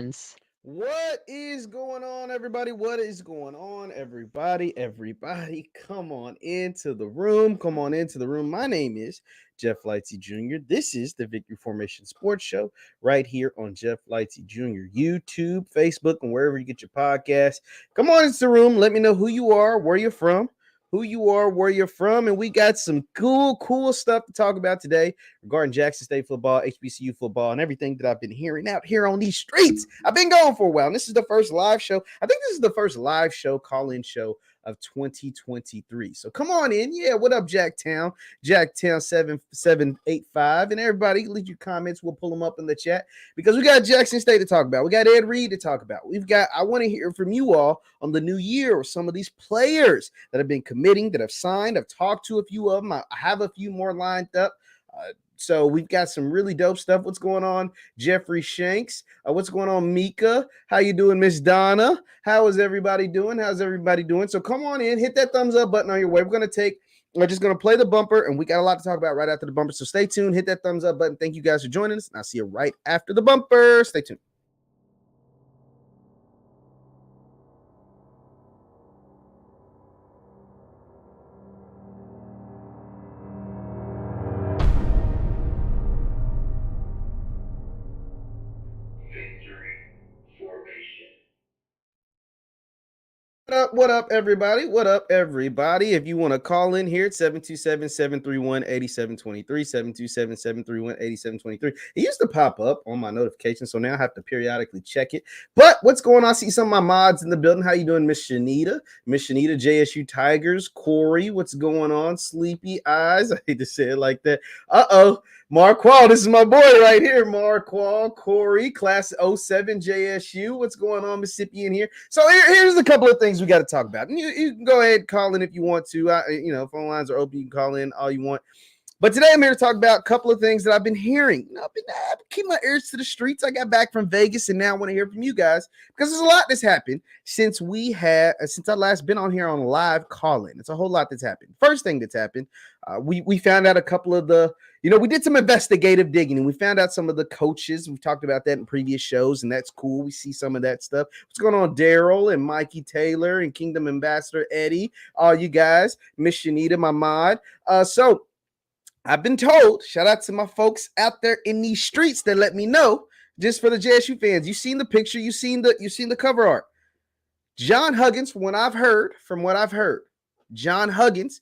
friends. What is going on, everybody? What is going on, everybody? Everybody, come on into the room. Come on into the room. My name is JeffLightssyJr. This is the Victory Formation Sports Show right here on JeffLightssyJr. YouTube, Facebook, and wherever you get your podcasts. Come on into the room. Let me know who you are, where you're from. Who you are, where you're from, and we got some cool stuff to talk about today regarding Jackson State football, HBCU football, and everything that I've been hearing out here on these streets. I've been going for a while, and this is the first live show. I think this is the first live show, call-in show of 2023. So come on in. Yeah, what up, Jacktown? Jacktown7785. And everybody, leave your comments. We'll pull them up in the chat because we got Jackson State to talk about. We got Ed Reed to talk about. I want to hear from you all on the new year or some of these players that have been committing, that have signed. I've talked to a few of them. I have a few more lined up. So we've got some really dope stuff. What's going on, Jeffrey Shanks? What's going on, Mika? How you doing, Miss Donna? How is everybody doing? How's everybody doing? So come on in, hit that thumbs up button on your way. We're just going to play the bumper, and we got a lot to talk about right after the bumper. So stay tuned, hit that thumbs up button. Thank you guys for joining us, and I'll see you right after the bumper. Stay tuned. What up, everybody? What up, everybody? If you want to call in here, it's 727-731-8723, 727-731-8723. It used to pop up on my notification, so now I have to periodically check it. But what's going on? I see some of my mods in the building. How you doing, Miss Shanita? Miss Shanita, JSU Tigers. Corey, what's going on? Sleepy Eyes. I hate to say it like that. Uh-oh. Marquall, this is my boy right here. Marquall, Corey, class 07 JSU. What's going on, Mississippi in here? So here's a couple of things we got to talk about. And you can go ahead and call in if you want to. Phone lines are open. You can call in all you want. But today I'm here to talk about a couple of things that I've been hearing. I've been keeping my ears to the streets. I got back from Vegas, and now I want to hear from you guys because there's a lot that's happened since I last been on here on live call-in. It's a whole lot that's happened. First thing that's happened, we found out a couple of we did some investigative digging, and we found out some of the coaches. We've talked about that in previous shows, and that's cool. We see some of that stuff. What's going on, Daryl and Mikey Taylor and Kingdom Ambassador Eddie, all you guys, Miss Shanita, my mod. So I've been told, shout out to my folks out there in these streets that let me know, just for the JSU fans, you seen the picture, you seen the cover art. John Huggins, from what I've heard, John Huggins,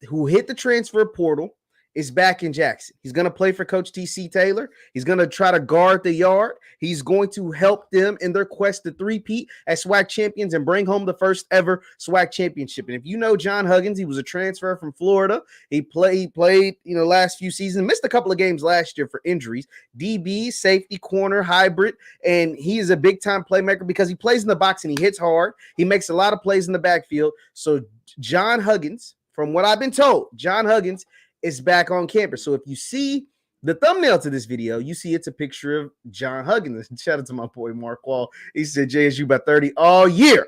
who hit the transfer portal, is back in Jackson. He's going to play for Coach T.C. Taylor. He's going to try to guard the yard. He's going to help them in their quest to three-peat as SWAC champions and bring home the first ever SWAC championship. And if you know John Huggins, he was a transfer from Florida. He played, last few seasons, missed a couple of games last year for injuries. DB, safety, corner, hybrid, and he is a big-time playmaker because he plays in the box and he hits hard. He makes a lot of plays in the backfield. So John Huggins, from what I've been told, John Huggins is back on campus. So if you see the thumbnail to this video, you see it's a picture of John Huggins. Shout out to my boy Mark Wall. He said JSU by 30 all year,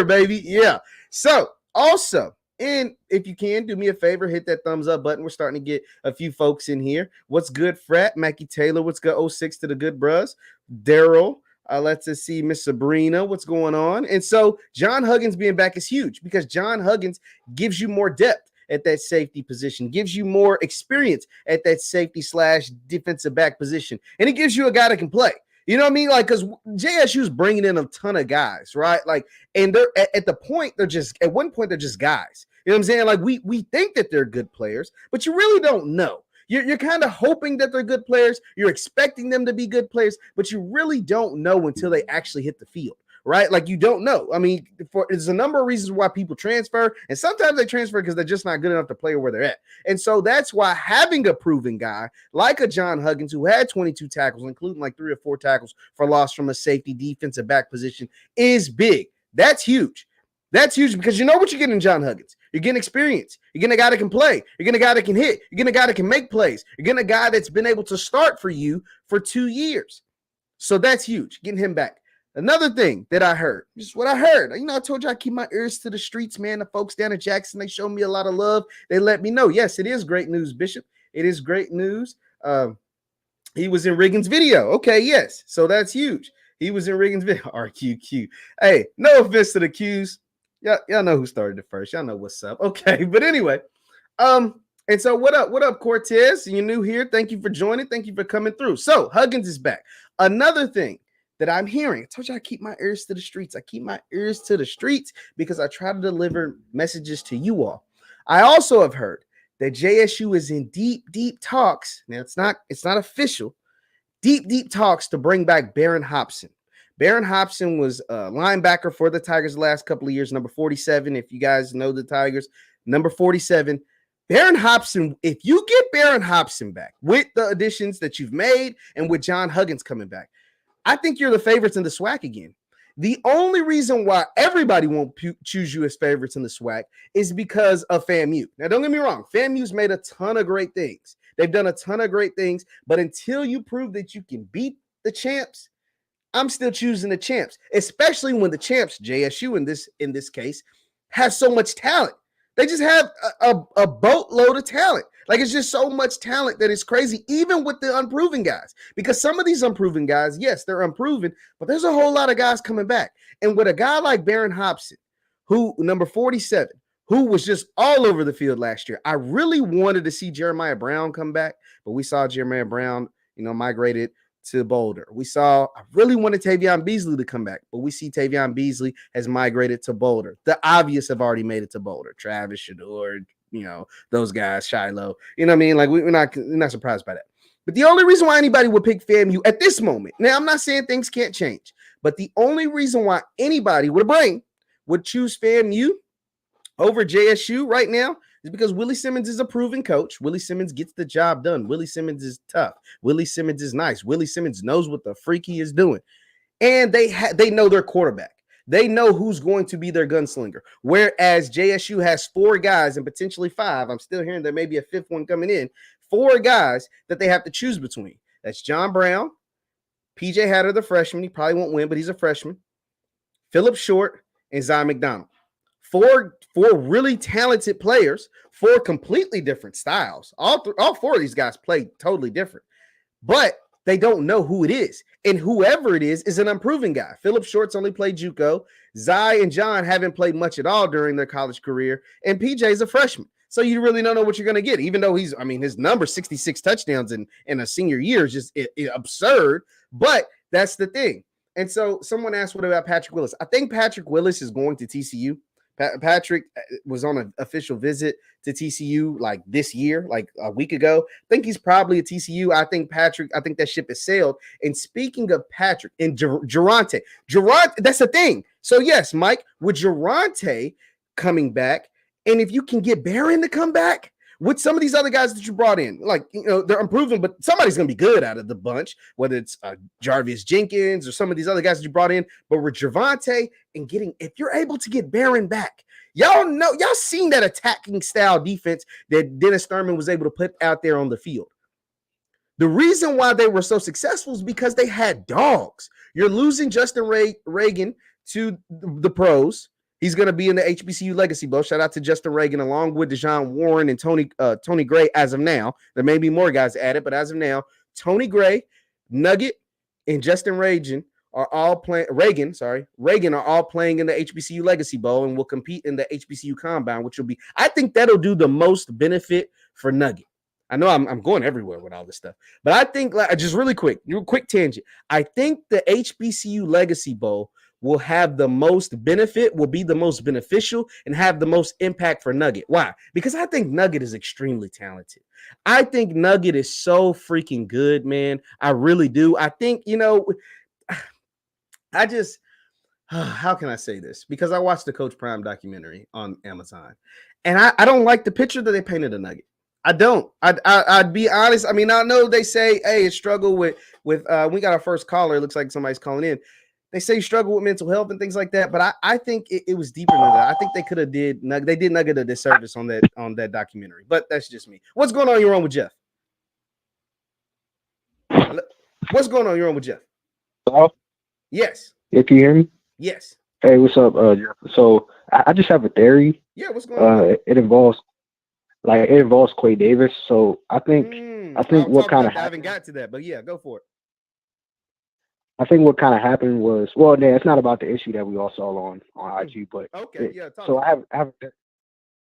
baby. Yeah. So also, and if you can do me a favor, hit that thumbs up button. We're starting to get a few folks in here. What's good, Frat? Mackie Taylor. What's good? 06 to the good bros. Daryl. Let's see Miss Sabrina. What's going on? And so John Huggins being back is huge because John Huggins gives you more depth at that safety position, gives you more experience at that safety / defensive back position. And it gives you a guy that can play. You know what I mean? Like, because JSU's bringing in a ton of guys, right? Like, and they're at one point, they're just guys. You know what I'm saying? Like, we think that they're good players, but you really don't know. You're kind of hoping that they're good players. You're expecting them to be good players, but you really don't know until they actually hit the field. Right? Like, you don't know. I mean, there's a number of reasons why people transfer, and sometimes they transfer because they're just not good enough to play where they're at. And so that's why having a proven guy like a John Huggins, who had 22 tackles, including like 3 or 4 tackles for loss from a safety defensive back position, is big. That's huge. That's huge because you know what you're getting in John Huggins. You're getting experience. You're getting a guy that can play. You're getting a guy that can hit. You're getting a guy that can make plays. You're getting a guy that's been able to start for you for 2 years. So that's huge, getting him back. Another thing that I heard, just what I heard. I told you I keep my ears to the streets, man. The folks down at Jackson, they show me a lot of love. They let me know. Yes, it is great news, Bishop. It is great news. He was in Riggins' video. Okay, yes. So that's huge. He was in Riggins' video. RQQ. Hey, no offense to the Qs. Y'all know who started it first. Y'all know what's up. Okay, but anyway, and so what up? What up, Cortez? You're new here. Thank you for joining. Thank you for coming through. So Huggins is back. Another thing that I'm hearing. I told you I keep my ears to the streets. I keep my ears to the streets because I try to deliver messages to you all. I also have heard that JSU is in deep talks. Now it's not official. Deep talks to bring back Baron Hobson. Baron Hobson was a linebacker for the Tigers the last couple of years, number 47. If you guys know the Tigers, number 47. Baron Hobson, if you get Baron Hobson back with the additions that you've made and with John Huggins coming back, I think you're the favorites in the SWAC again. The only reason why everybody won't choose you as favorites in the SWAC is because of FAMU. Now, don't get me wrong. FAMU's made a ton of great things. They've done a ton of great things, but until you prove that you can beat the champs, I'm still choosing the champs, especially when the champs, JSU in this case, has so much talent. They just have a boatload of talent. Like, it's just so much talent that it's crazy, even with the unproven guys. Because some of these unproven guys, yes, they're unproven, but there's a whole lot of guys coming back. And with a guy like Baron Hobson, who, number 47, who was just all over the field last year, I really wanted to see Jeremiah Brown come back, but we saw Jeremiah Brown, migrated to Boulder. I really wanted Tavion Beasley to come back, but we see Tavion Beasley has migrated to Boulder. The obvious have already made it to Boulder. Travis Shador, those guys, Shiloh. You know what I mean? Like, we're not surprised by that. But the only reason why anybody would pick FAMU at this moment, now I'm not saying things can't change, but the only reason why anybody with a brain would choose FAMU over JSU right now is because Willie Simmons is a proven coach. Willie Simmons gets the job done. Willie Simmons is tough. Willie Simmons is nice. Willie Simmons knows what the freak he is doing. And they know their quarterback. They know who's going to be their gunslinger. Whereas JSU has 4 guys and potentially 5. I'm still hearing there may be a 5th one coming in. 4 guys that they have to choose between. That's John Brown, PJ Hatter, the freshman. He probably won't win, but he's a freshman. Phillip Short and Zion McDonald. 4 really talented players, 4 completely different styles. All 4 of these guys play totally different, but they don't know who it is. And whoever it is an unproven guy. Phillip Short's only played JUCO. Zai and John haven't played much at all during their college career. And PJ's a freshman. So you really don't know what you're going to get, even though his number 66 touchdowns in a senior year is just absurd. But that's the thing. And so someone asked, what about Patrick Willis? I think Patrick Willis is going to TCU. Patrick was on an official visit to TCU like this year, like a week ago. I think he's probably at TCU. I think that ship has sailed. And speaking of Patrick and Geronte, that's the thing. So yes, Mike, with Geronte coming back, and if you can get Barron to come back with some of these other guys that you brought in, like, they're improving, but somebody's going to be good out of the bunch, whether it's Jarvis Jenkins or some of these other guys that you brought in. But with Gervonta and if you're able to get Barron back, y'all seen that attacking style defense that Dennis Thurman was able to put out there on the field. The reason why they were so successful is because they had dogs. You're losing Justin Reagan to the pros. He's going to be in the HBCU Legacy Bowl. Shout out to Justin Reagan, along with Deshaun Warren and Tony Gray as of now. There may be more guys added, but as of now, Tony Gray, Nugget, and Justin Reagan are all playing. Reagan are all playing in the HBCU Legacy Bowl and will compete in the HBCU Combine, which will be, I think that'll do the most benefit for Nugget. I know I'm going everywhere with all this stuff, but I think, just really quick tangent. I think the HBCU Legacy Bowl will have the most benefit, will be the most beneficial, and have the most impact for Nugget. Why? Because I think Nugget is extremely talented. I think Nugget is so freaking good, man. I really do. I think, how can I say this? Because I watched the Coach Prime documentary on Amazon, and I don't like the picture that they painted of Nugget. I don't. I'd be honest. I mean, I know they say, hey, it struggle with we got our first caller. It looks like somebody's calling in. They say you struggle with mental health and things like that, but I think it was deeper than that. I think they could have did Nugget a disservice on that documentary. But that's just me. What's going on? You're on with Jeff. What's going on? You're on with Jeff. Hello? Yes. Yeah, can you hear me? Yes. Hey, what's up, Jeff? So I just have a theory. Yeah, what's going on? It involves Quay Davis. So I think what kind of I haven't got to that, but yeah, go for it. I think what kind of happened was, well, yeah, it's not about the issue that we all saw on IG, but Okay, yeah, talk so to me.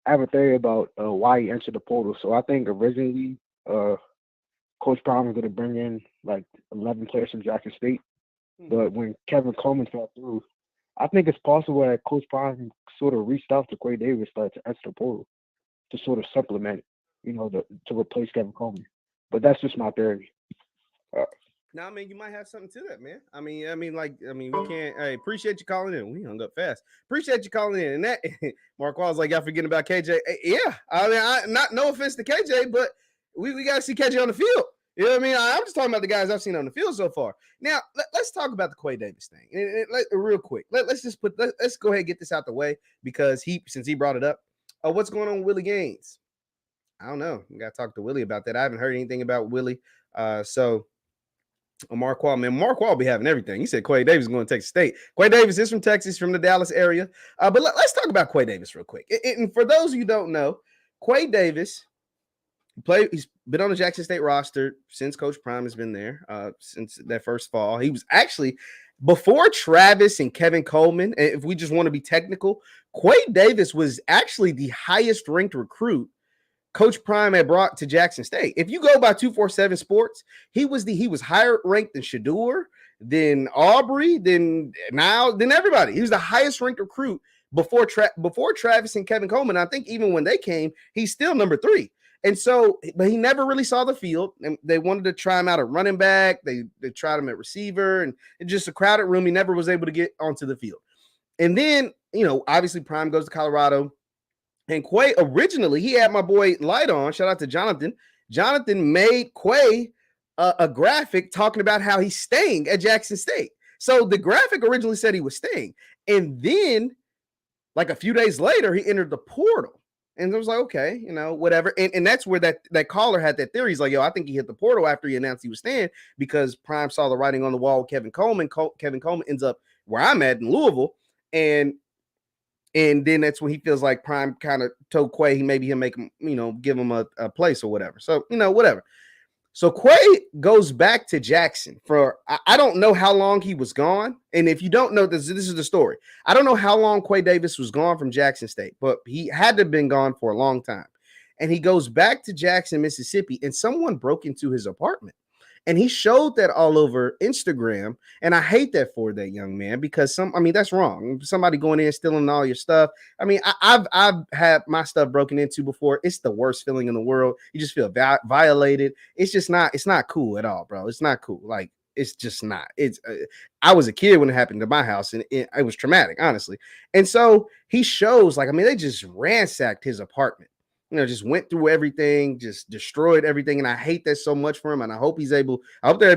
I have a theory about why he entered the portal. So I think originally, Coach Brown was going to bring in like 11 players from Jackson State, but when Kevin Coleman fell through, I think it's possible that Coach Brown sort of reached out to Quay Davis to enter the portal to sort of supplement, to replace Kevin Coleman. But that's just my theory. Now, I mean, you might have something to that, man. We can't. Hey, appreciate you calling in. We hung up fast. Appreciate you calling in. And that Mark Wall's like, y'all forgetting about KJ. Yeah, I mean, no offense to KJ, but we got to see KJ on the field. You know what I mean? I'm just talking about the guys I've seen on the field so far. Now, let's talk about the Quay Davis thing real quick. Let's go ahead and get this out the way because since he brought it up. What's going on with Willie Gaines? I don't know. We got to talk to Willie about that. I haven't heard anything about Willie. Mark Wall, man. Mark Wall be having everything. He said Quay Davis is going to Texas State. Quay Davis is from Texas, from the Dallas area. But let's talk about Quay Davis real quick. And for those of you who don't know, Quay Davis he's been on the Jackson State roster since Coach Prime has been there, since that first fall. He was actually, before Travis and Kevin Coleman, if we just want to be technical, Quay Davis was actually the highest ranked recruit Coach Prime had brought to Jackson State. If you go by 247 Sports, he was higher ranked than Shador, than Aubrey, than everybody. He was the highest ranked recruit before Travis and Kevin Coleman. I think even when they came, he's still number 3. And so, but he never really saw the field. And they wanted to try him out at running back. They tried him at receiver, and just a crowded room. He never was able to get onto the field. And then, obviously Prime goes to Colorado. And Quay, originally, he had my boy Light on. Shout out to Jonathan. Jonathan made Quay a graphic talking about how he's staying at Jackson State. So the graphic originally said he was staying. And then, like a few days later, he entered the portal. And I was like, okay, whatever. And that's where that caller had that theory. He's like, yo, I think he hit the portal after he announced he was staying because Prime saw the writing on the wall with Kevin Coleman. Kevin Coleman ends up where I'm at in Louisville. And then that's when he feels like Prime kind of told Quay maybe he'll make him, give him a place or whatever. So, whatever. So Quay goes back to Jackson for, I don't know how long he was gone. And if you don't know this is the story. I don't know how long Quay Davis was gone from Jackson State, but he had to have been gone for a long time. And he goes back to Jackson, Mississippi, and someone broke into his apartment. And he showed that all over Instagram. And I hate that for that young man because that's wrong. Somebody going in and stealing all your stuff. I mean, I've had my stuff broken into before. It's the worst feeling in the world. You just feel violated. It's not cool at all, bro. It's not cool. Like, it's just not. I was a kid when it happened to my house and it was traumatic, honestly. And so he shows they just ransacked his apartment. Just went through everything, just destroyed everything. And I hate that so much for him. And I hope they're able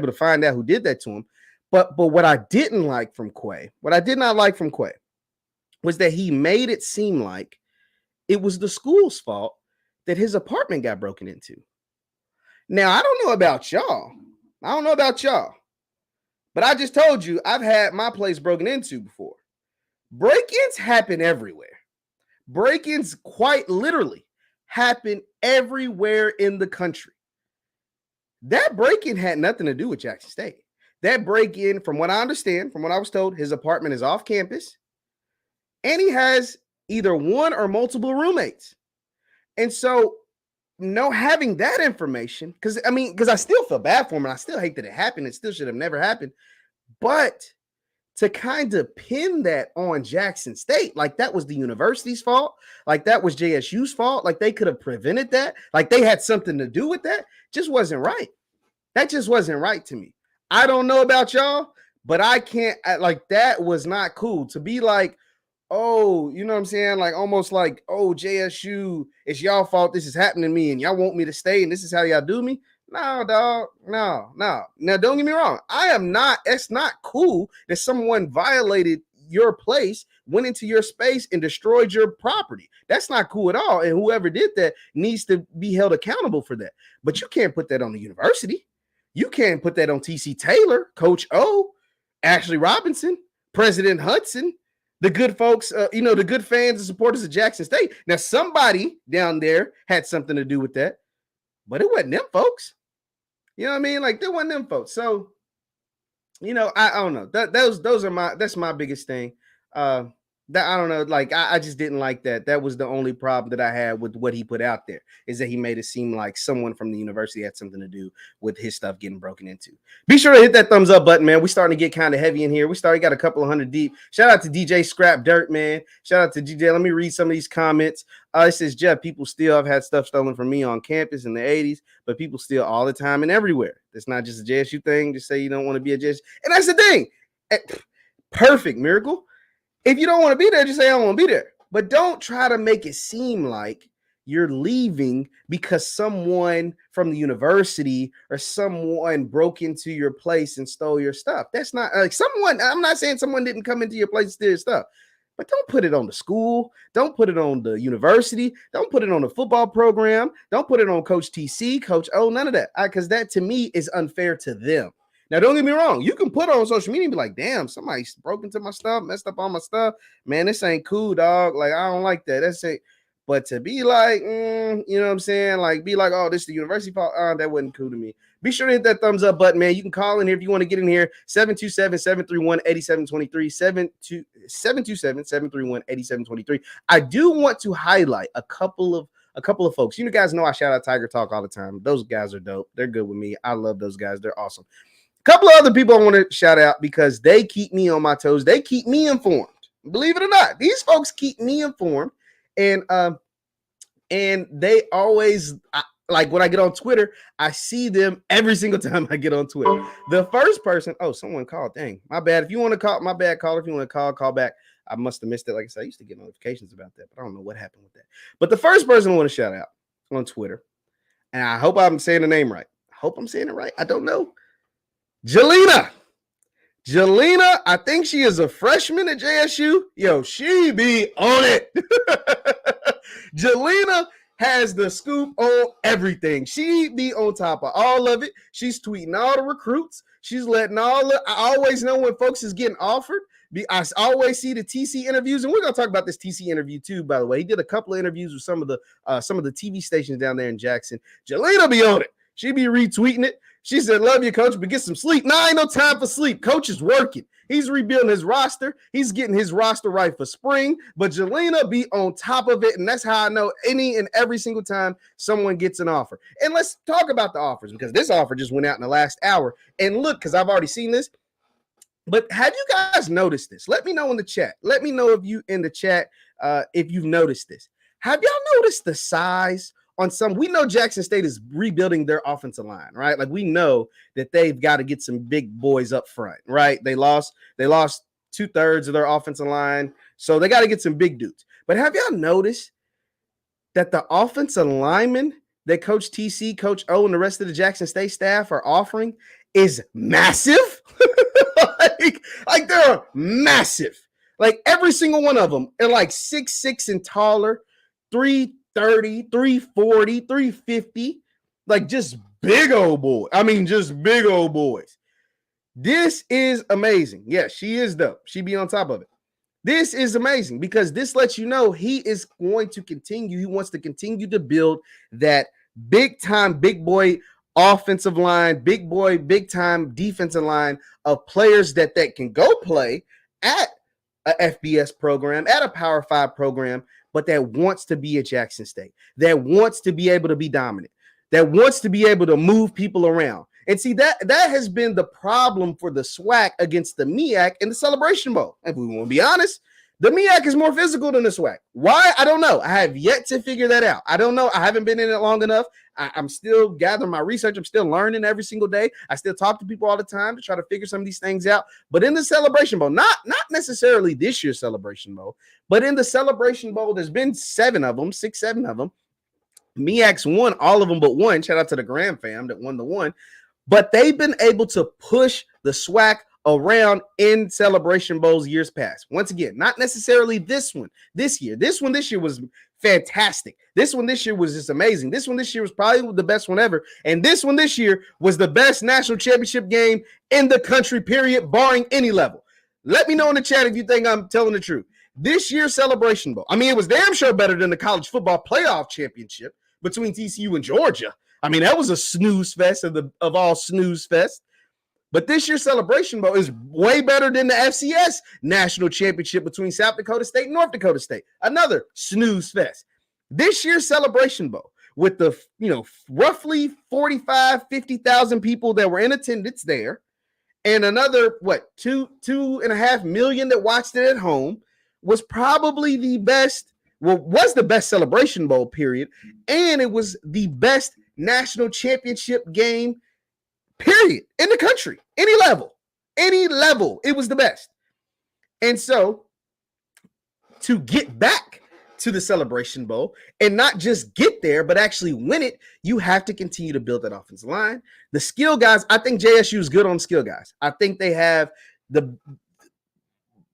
to find out who did that to him. But what I didn't like from Quay, what I did not like from Quay was that he made it seem like it was the school's fault that his apartment got broken into. Now, I don't know about y'all. But I just told you I've had my place broken into before. Break-ins happen everywhere. Break-ins quite literally happen everywhere in the country. That break-in had nothing to do with Jackson State. That break-in, from what I understand, from what I was told, his apartment is off campus, and he has either one or multiple roommates. And so, having that information, because I still feel bad for him, and I still hate that it happened. It still should have never happened. But to kind of pin that on Jackson State, like that was the university's fault, like that was JSU's fault, like they could have prevented that, like they had something to do with that, just wasn't right. That just wasn't right to me. I don't know about y'all, but I can't, that was not cool to be like, oh, you know what I'm saying? Like almost like, oh, JSU, it's y'all fault this is happening to me and y'all want me to stay and this is how y'all do me. No, dog. No. Now, don't get me wrong. It's not cool that someone violated your place, went into your space and destroyed your property. That's not cool at all. And whoever did that needs to be held accountable for that. But you can't put that on the university. You can't put that on TC Taylor, Coach O, Ashley Robinson, President Hudson, the good folks, the good fans and supporters of Jackson State. Now, somebody down there had something to do with that, but it wasn't them folks. You know what I mean? Like, there wasn't them folks. So I don't know. Those are that's my biggest thing. That I don't know, like I just didn't like that. That was the only problem that I had with what he put out there, is that he made it seem like someone from the university had something to do with his stuff getting broken into. Be sure to hit that thumbs up button, man. We're starting to get kind of heavy in here. We got a couple of hundred deep. Shout out to DJ Scrap Dirt, man. Shout out to DJ. Let me read some of these comments. It says, Jeff, people still have had stuff stolen from me on campus in the 80s, but people steal all the time and everywhere. It's not just a JSU thing. Just say you don't want to be a JSU. And that's the thing. Perfect, Miracle. If you don't want to be there, just say I don't want to be there. But don't try to make it seem like you're leaving because someone from the university or someone broke into your place and stole your stuff. That's not like someone. I'm not saying someone didn't come into your place and steal your stuff, but don't put it on the school. Don't put it on the university. Don't put it on the football program. Don't put it on Coach TC, Coach O, none of that. Because that to me is unfair to them. Now, don't get me wrong. You can put it on social media and be like, damn, somebody broke into my stuff, messed up all my stuff. Man, this ain't cool, dog. Like, I don't like that. That's it. But to be like, you know what I'm saying? Like, be like, oh, this is the university fault. That wasn't cool to me. Be sure to hit that thumbs up button, man. You can call in here if you want to get in here. 727-731-8723. 727-731-8723. I do want to highlight a couple of folks. You guys know I shout out Tiger Talk all the time. Those guys are dope. They're good with me. I love those guys. They're awesome. Couple of other people I want to shout out because they keep me on my toes. They keep me informed. Believe it or not, these folks keep me informed, and they always like when I get on Twitter, I see them every single time I get on Twitter. The first person, someone called. Dang, my bad. If you want to call, my bad. Caller, if you want to call back. I must have missed it. Like I said, I used to get notifications about that, but I don't know what happened with that. But the first person I want to shout out on Twitter, and I hope I'm saying the name right. I hope I'm saying it right. I don't know. Jelena, I think she is a freshman at JSU. Yo, she be on it. Jelena has the scoop on everything. She be on top of all of it. She's tweeting all the recruits. She's letting I always know when folks is getting offered. I always see the TC interviews, and we're gonna talk about this TC interview too. By the way, he did a couple of interviews with some of the TV stations down there in Jackson. Jelena be on it. She be retweeting it. She said, love you, coach, but get some sleep. Nah, ain't no time for sleep. Coach is working. He's rebuilding his roster. He's getting his roster right for spring. But Jelena be on top of it, and that's how I know any and every single time someone gets an offer. And let's talk about the offers, because this offer just went out in the last hour. And look, because I've already seen this, but have you guys noticed this? Let me know in the chat. Let me know if you in the chat if you've noticed this. Have y'all noticed the size on some? We know Jackson State is rebuilding their offensive line, right? Like we know that they've got to get some big boys up front, right? They lost 2/3 of their offensive line, so they got to get some big dudes. But have y'all noticed that the offensive linemen that Coach TC, Coach O, and the rest of the Jackson State staff are offering is massive? like they're massive. Like every single one of them are like 6'6" and taller, 330, 340, 350, like just big old boy. I mean, just big old boys. This is amazing. Yes, she is dope. She be on top of it. This is amazing because this lets you know he is going to continue. He wants to continue to build that big time, big boy offensive line, big boy, big time defensive line of players that can go play at a FBS program, at a Power 5 program, but that wants to be at Jackson State, that wants to be able to be dominant, that wants to be able to move people around. And see, that has been the problem for the SWAC against the MEAC in the Celebration Bowl. If we want to be honest, the MEAC is more physical than the SWAC. Why? I don't know. I have yet to figure that out. I don't know. I haven't been in it long enough. I'm still gathering my research. I'm still learning every single day. I still talk to people all the time to try to figure some of these things out. But in the Celebration Bowl, not necessarily this year's Celebration Bowl, but in the Celebration Bowl, there's been 7 of them, 6, 7 of them. MEAC's won all of them but one. Shout out to the Graham fam that won the one. But they've been able to push the SWAC around in Celebration Bowls years past. Once again, not necessarily this one this year. This year was fantastic. This one this year was just amazing. This one this year was probably the best one ever. And this one this year was the best national championship game in the country, period, barring any level. Let me know in the chat if you think I'm telling the truth. This year's Celebration Bowl, I mean, it was damn sure better than the college football playoff championship between TCU and Georgia. I mean, that was a snooze fest of all snooze fest. But this year's Celebration Bowl is way better than the FCS national championship between South Dakota State and North Dakota State. Another snooze fest. This year's Celebration Bowl, with the roughly 50,000 people that were in attendance there, and another two and a half million that watched it at home, was probably the best. Was the best Celebration Bowl period, and it was the best national championship game period in the country. Any level, it was the best. And so, to get back to the Celebration Bowl and not just get there, but actually win it, you have to continue to build that offensive line. The skill guys, I think JSU is good on skill guys. I think they have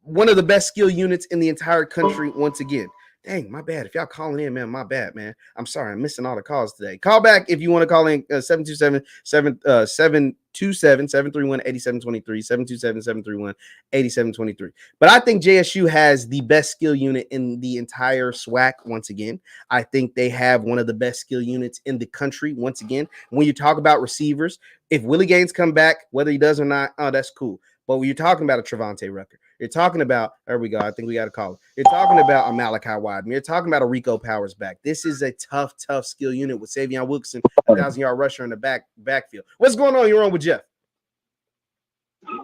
one of the best skill units in the entire country once again. Dang, my bad. If y'all calling in, man, my bad, man. I'm sorry. I'm missing all the calls today. Call back if you want to call in 727-731-8723, 727-731-8723. But I think JSU has the best skill unit in the entire SWAC once again. I think they have one of the best skill units in the country once again. When you talk about receivers, if Willie Gaines come back, whether he does or not, oh, that's cool. But when you're talking about a Trevante Rucker, you're talking about, there we go, I think we got a call. You're talking about a Malachi Wideman. You're talking about a Rico Powers back. This is a tough skill unit with Savion Wilkerson, 1,000-yard rusher in the backfield. What's going on? You're on with Jeff.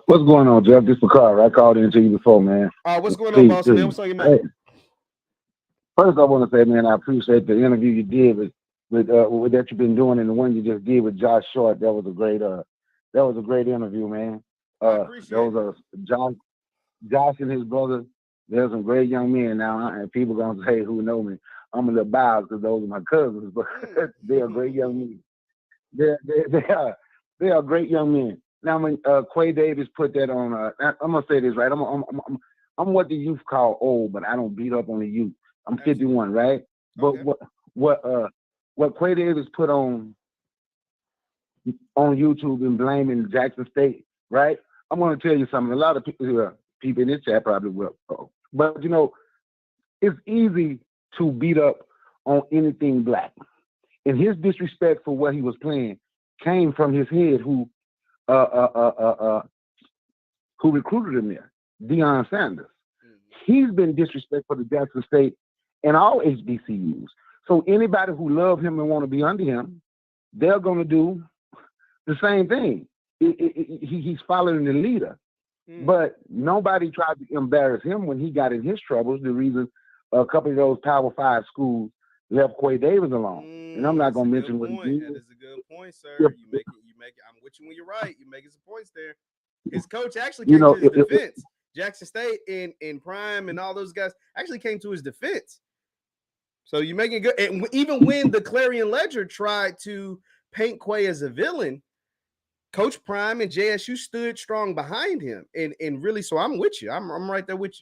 What's going on, Jeff? This is McCarver. I called in to you before, man. What's going on, boss man? What's on your mind? Hey, first, I want to say, man, I appreciate the interview you did with that you've been doing, and the one you just did with Josh Short. That was a great interview, man. Josh and his brother, they're some great young men now, and people gonna say who know me. I'm a little biased because those are my cousins, but they are great young men. They are great young men. Now, when Quay Davis put that on, I'm gonna say this right. I'm what the youth call old, but I don't beat up on the youth. I'm 51, right? Okay. But what Quay Davis put on YouTube and blaming Jackson State, right? I'm going to tell you something. A lot of people in this chat probably will. But, it's easy to beat up on anything black. And his disrespect for what he was playing came from his head who recruited him there, Deion Sanders. He's been disrespectful to Jackson State and all HBCUs. So anybody who love him and want to be under him, they're going to do the same thing. He's following the leader. But nobody tried to embarrass him when he got in his troubles. The reason a couple of those Power 5 schools left Quay Davis alone. And I'm not going to mention what he did. That is a good point, sir. You make it. I'm with you when you're right. You're making some points there. His coach actually came to his defense. Jackson State and Prime and all those guys actually came to his defense. So you're making good. And even when the Clarion Ledger tried to paint Quay as a villain, Coach Prime and JSU stood strong behind him. And really, so I'm with you. I'm right there with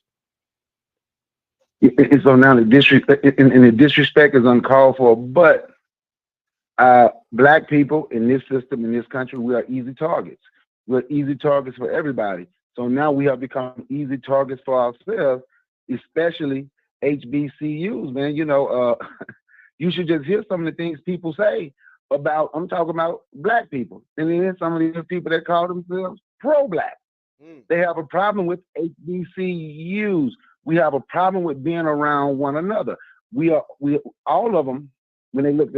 you. And so now the disrespect is uncalled for, but black people in this system, in this country, we are easy targets. We're easy targets for everybody. So now we have become easy targets for ourselves, especially HBCUs, man. You should just hear some of the things people say about, I'm talking about black people. And then some of these people that call themselves pro-black. They have a problem with HBCUs. We have a problem with being around one another. We all of them, when they look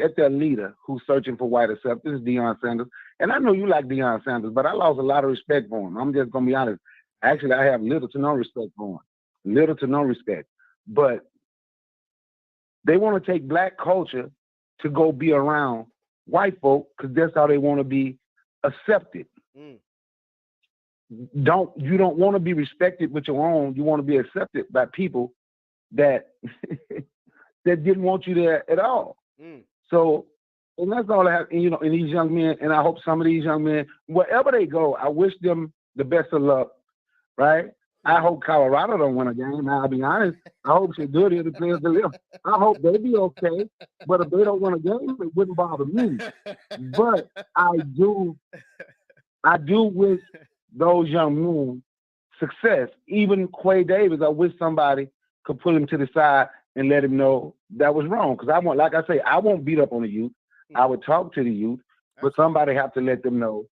at their leader who's searching for white acceptance, Deion Sanders. And I know you like Deion Sanders, but I lost a lot of respect for him. I'm just going to be honest. Actually, I have little to no respect for him. Little to no respect. But they want to take black culture to go be around white folk because that's how they want to be accepted. You don't want to be respected with your own. You want to be accepted by people that that didn't want you there at all. So, and that's all I have. And, and these young men, and I hope some of these young men, wherever they go, I wish them the best of luck, right? I hope Colorado don't win a game. I'll be honest. I hope they do it if the players deliver. I hope they be okay. But if they don't win a game, it wouldn't bother me. But I do wish those young men success. Even Quay Davis, I wish somebody could pull him to the side and let him know that was wrong. Because I won't beat up on the youth. I would talk to the youth. but somebody have to let them know.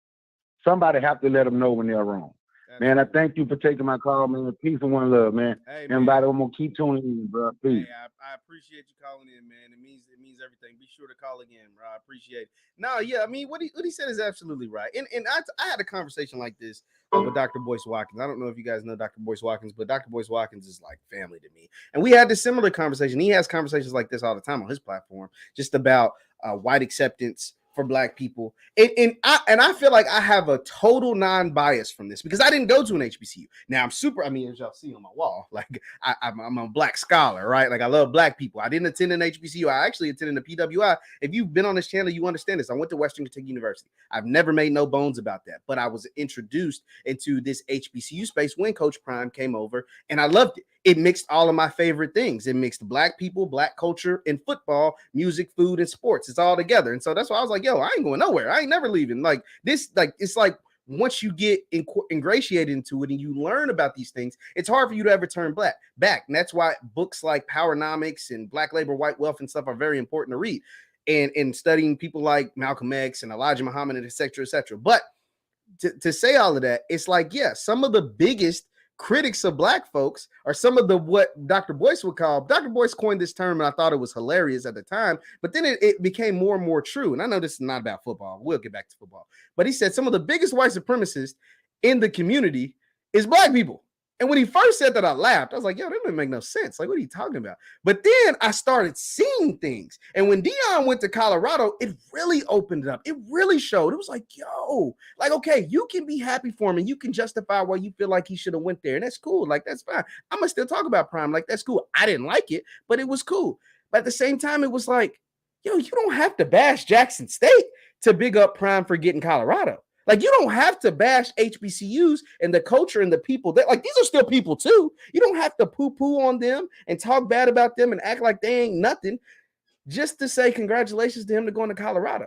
Somebody have to let them know when they're wrong. Man, I thank you for taking my call, man. Peace and one love, man. Hey, Everybody, I'm gonna keep tuning in, bro. Peace. Hey, I appreciate you calling in, man. It means everything. Be sure to call again, bro. I appreciate it. No, yeah, I mean what he said is absolutely right. And I had a conversation like this with Dr. Boyce Watkins. I don't know if you guys know Dr. Boyce Watkins, but Dr. Boyce Watkins is like family to me. And we had this similar conversation. He has conversations like this all the time on his platform, just about white acceptance for Black people. And I feel like I have a total non-bias from this because I didn't go to an HBCU. Now I'm super, I mean, as y'all see on my wall, like I'm a Black scholar, right? Like I love Black people. I didn't attend an HBCU. I actually attended a PWI. If you've been on this channel, you understand this. I went to Western Kentucky University. I've never made no bones about that, but I was introduced into this HBCU space when Coach Prime came over, and I loved it. It mixed all of my favorite things. It mixed Black people, Black culture, and football, music, food, and sports. It's all together. And so that's why I was like, yo, I ain't going nowhere. I ain't never leaving. Like this, like it's like once you get ingratiated into it and you learn about these things, it's hard for you to ever turn back. And that's why books like Powernomics and Black Labor, White Wealth and stuff are very important to read. And studying people like Malcolm X and Elijah Muhammad, and et cetera, et cetera. But to say all of that, it's like, yeah, some of the biggest critics of Black folks are some of the what Dr. Boyce would call, Dr. Boyce coined this term, and I thought it was hilarious at the time, but then it became more and more true. And I know this is not about football. We'll get back to football. But he said some of the biggest white supremacists in the community is Black people. And when he first said that, I laughed. I was like, yo, that doesn't make no sense. Like, what are you talking about? But then I started seeing things. And when Deion went to Colorado, it really opened it up. It really showed. It was like, yo, like, okay, you can be happy for him and you can justify why you feel like he should have went there. And that's cool. Like, that's fine. I'm going to still talk about Prime. Like, that's cool. I didn't like it, but it was cool. But at the same time, it was like, yo, you don't have to bash Jackson State to big up Prime for getting Colorado. Like, you don't have to bash HBCUs and the culture and the people that, like, these are still people too. You don't have to poo-poo on them and talk bad about them and act like they ain't nothing just to say congratulations to him to going to Colorado.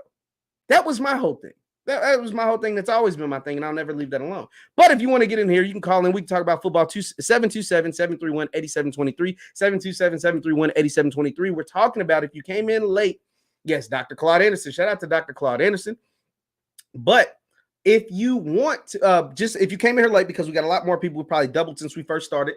That was my whole thing. That was my whole thing. That's always been my thing, and I'll never leave that alone. But if you want to get in here, you can call in. We can talk about football. 727-731-8723, 727-731-8723. We're talking about, if you came in late, yes, Dr. Claude Anderson. Shout out to Dr. Claude Anderson. But if you want to, if you came in here late, because we got a lot more people, we probably doubled since we first started.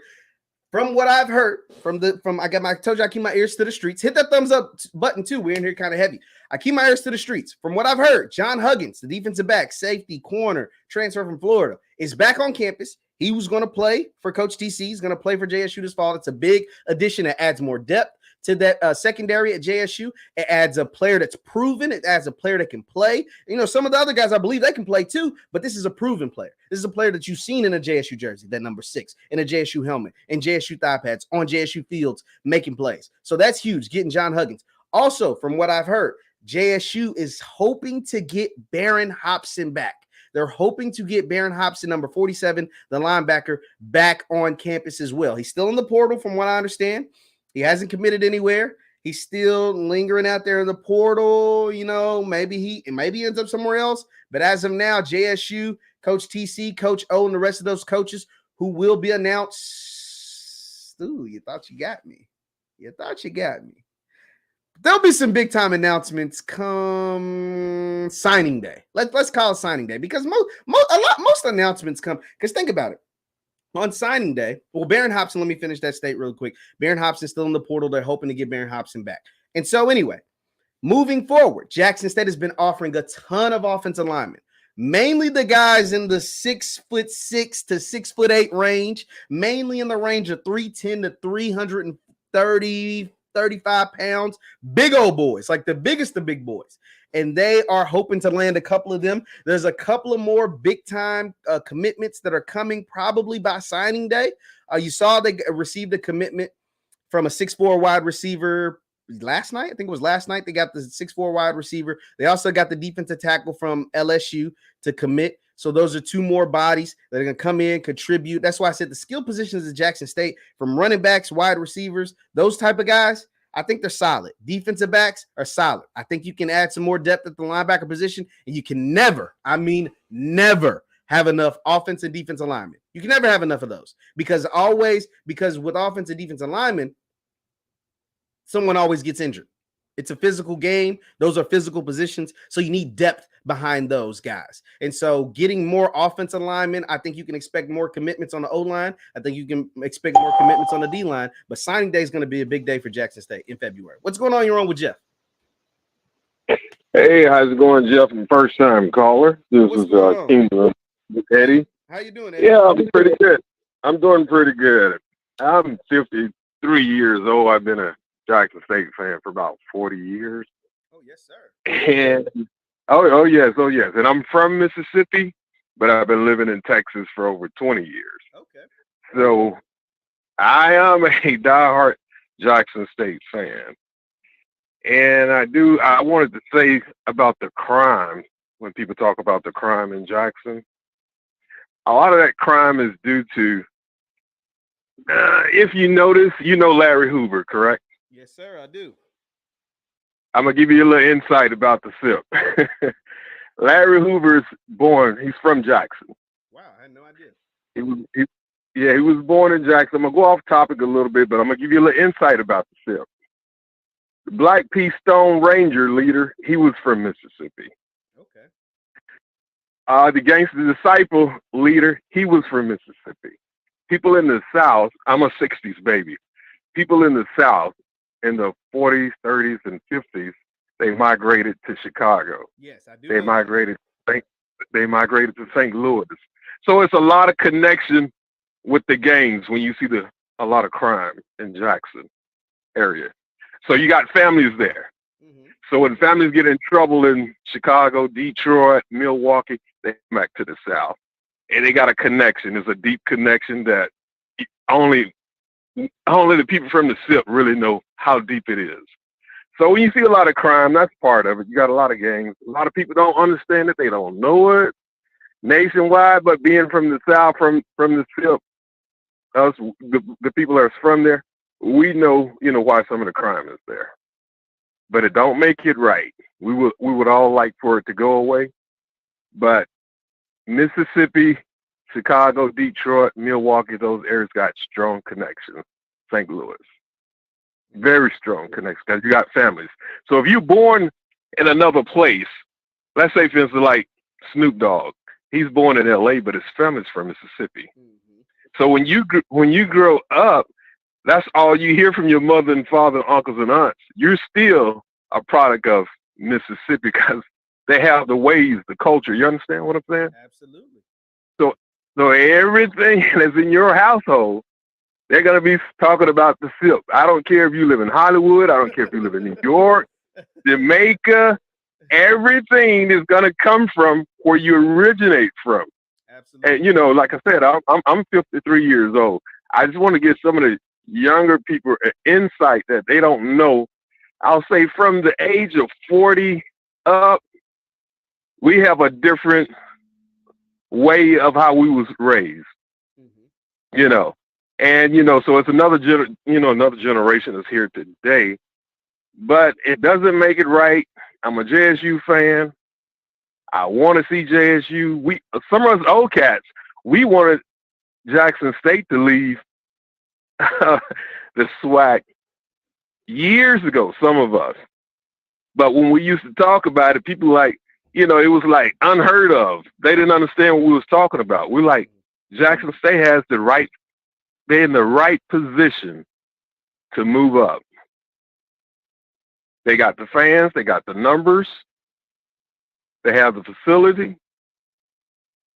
From what I've heard, I told you I keep my ears to the streets. Hit that thumbs up button too. We're in here kind of heavy. I keep my ears to the streets. From what I've heard, John Huggins, the defensive back, safety, corner, transfer from Florida, is back on campus. He was going to play for Coach TC. He's going to play for JSU this fall. It's a big addition that adds more depth to that secondary at JSU. It adds a player that's proven. It adds a player that can play. You know, some of the other guys, I believe they can play too, but this is a proven player. This is a player that you've seen in a JSU jersey, that number 6, in a JSU helmet, in JSU thigh pads, on JSU fields, making plays. So that's huge, getting John Huggins. Also, from what I've heard, JSU is hoping to get Baron Hobson back. They're hoping to get Baron Hobson, number 47, the linebacker, back on campus as well. He's still in the portal, from what I understand. He hasn't committed anywhere. He's still lingering out there in the portal. You know, maybe he ends up somewhere else. But as of now, JSU, Coach TC, Coach O, and the rest of those coaches who will be announced. Ooh, you thought you got me. There'll be some big time announcements come signing day. Let's call it signing day, because most announcements come. Because think about it. On signing day, well, Baron Hobson, let me finish that state real quick. Baron Hobson's still in the portal. They're hoping to get Baron Hobson back. And so anyway, moving forward, Jackson State has been offering a ton of offensive linemen, mainly the guys in the 6'6" to 6'8" range, mainly in the range of 310 to 330, 35 pounds, big old boys, like the biggest of big boys. And they are hoping to land a couple of them. There's a couple of more big-time commitments that are coming probably by signing day. You saw they received a commitment from a 6'4" wide receiver last night. I think it was last night. They got the 6'4" wide receiver. They also got the defensive tackle from LSU to commit. So those are 2 more bodies that are going to come in, contribute. That's why I said the skill positions at Jackson State, from running backs, wide receivers, those type of guys, I think they're solid. Defensive backs are solid. I think you can add some more depth at the linebacker position, and you can never have enough offense and defensive linemen. You can never have enough of those, because with offense and defensive linemen, someone always gets injured. It's a physical game. Those are physical positions. So you need depth behind those guys. And so getting more offensive linemen, I think you can expect more commitments on the O-line. I think you can expect more commitments on the D-line. But signing day is going to be a big day for Jackson State in February. What's going on? You're on with Jeff. Hey, how's it going, Jeff? First time caller. This What's is going on? England with Eddie. How you doing, Eddie? Yeah, I'm pretty good. I'm doing pretty good. I'm 53 years old. I've been a Jackson State fan for about 40 years. Oh, yes, sir. And oh yes. And I'm from Mississippi, but I've been living in Texas for over 20 years. Okay. So I am a diehard Jackson State fan. And I wanted to say about the crime, when people talk about the crime in Jackson, a lot of that crime is due to, if you notice, you know Larry Hoover, correct? Yes, sir, I do. I'm going to give you a little insight about the SIP. Larry Hoover's born, he's from Jackson. Wow, I had no idea. He was born in Jackson. I'm going to go off topic a little bit, but I'm going to give you a little insight about the SIP. The Black P. Stone Ranger leader, he was from Mississippi. Okay. The Gangster Disciple leader, he was from Mississippi. People in the South, I'm a 60s baby. People in the South in the 40s, 30s, and 50s, they migrated to Chicago. Yes, I do. They migrated to St. Louis. So it's a lot of connection with the gangs when you see a lot of crime in Jackson area. So you got families there. Mm-hmm. So when families get in trouble in Chicago, Detroit, Milwaukee, they come back to the South. And they got a connection. It's a deep connection that only the people from the SIP really know how deep it is. So when you see a lot of crime, that's part of it. You got a lot of gangs. A lot of people don't understand it. They don't know it nationwide, but being from the South, from the SIP, us, the people that are from there, we know, why some of the crime is there. But it don't make it right. We would all like for it to go away. But Mississippi, Chicago, Detroit, Milwaukee, those areas got strong connections. St. Louis. Very strong connection because you got families. So if you're born in another place, let's say, for instance, like Snoop Dogg, he's born in L.A., but his family's from Mississippi. Mm-hmm. So when you grow up, that's all you hear from your mother and father, and uncles and aunts. You're still a product of Mississippi because they have the ways, the culture. You understand what I'm saying? Absolutely. So everything that's in your household, they're going to be talking about the SIP. I don't care if you live in Hollywood. I don't care if you live in New York, Jamaica. Everything is going to come from where you originate from. Absolutely. And, like I said, I'm 53 years old. I just want to give some of the younger people an insight that they don't know. I'll say from the age of 40 up, we have a different way of how we was raised, mm-hmm. And, so it's another generation that's here today, but it doesn't make it right. I'm a JSU fan. I want to see JSU. Some of us old cats, we wanted Jackson State to leave the SWAC years ago, some of us. But when we used to talk about it, people it was like unheard of. They didn't understand what we was talking about. We're like, Jackson State has they're in the right position to move up. They got the fans, they got the numbers, they have the facility,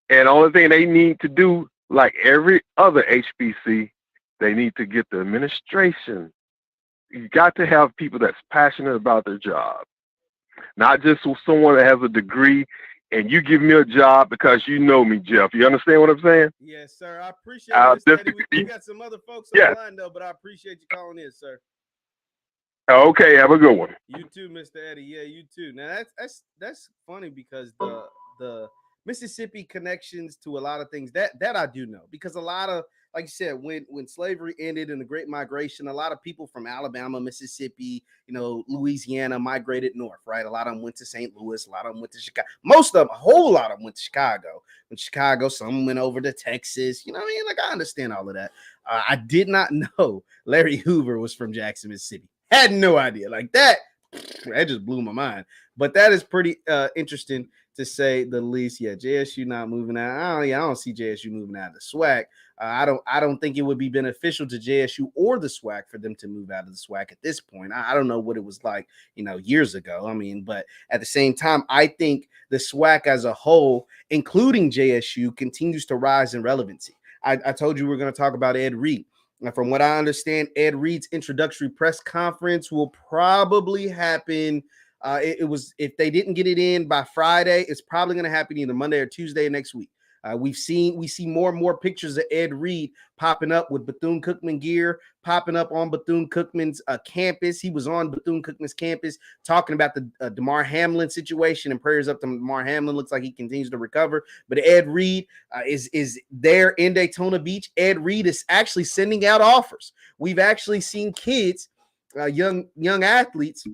and the only thing they need to do, like every other HBC, they need to get the administration. You got to have people that's passionate about their job, not just someone that has a degree and you give me a job because you know me, Jeff. You understand what I'm saying? Yes, sir. I appreciate it. We got some other folks on the line, though, but I appreciate you calling in, sir. Okay, have a good one. You too, Mr. Eddie. Yeah, you too. Now that's funny because the Mississippi connections to a lot of things that I do know, because a lot of, like you said, when slavery ended and the Great Migration, a lot of people from Alabama, Mississippi, Louisiana migrated north, right? A lot of them went to St. Louis, a lot of them went to Chicago. Most of them, a whole lot of them went to Chicago. In Chicago, some went over to Texas. You know what I mean? Like, I understand all of that. I did not know Larry Hoover was from Jackson, Mississippi. Had no idea. Like, that That just blew my mind. But that is pretty interesting to say the least. Yeah, JSU not moving out. I don't see JSU moving out of the SWAC. I don't think it would be beneficial to JSU or the SWAC for them to move out of the SWAC at this point. I don't know what it was like, years ago. I mean, but at the same time, I think the SWAC as a whole, including JSU, continues to rise in relevancy. I told you we're going to talk about Ed Reed. Now, from what I understand, Ed Reed's introductory press conference will probably happen. It was, if they didn't get it in by Friday, it's probably going to happen either Monday or Tuesday next week. We see more and more pictures of Ed Reed popping up with Bethune-Cookman gear, popping up on Bethune-Cookman's campus. He was on Bethune-Cookman's campus talking about the DeMar Hamlin situation, and prayers up to DeMar Hamlin. Looks like he continues to recover. But Ed Reed is there in Daytona Beach. Ed Reed is actually sending out offers. We've actually seen kids, young athletes,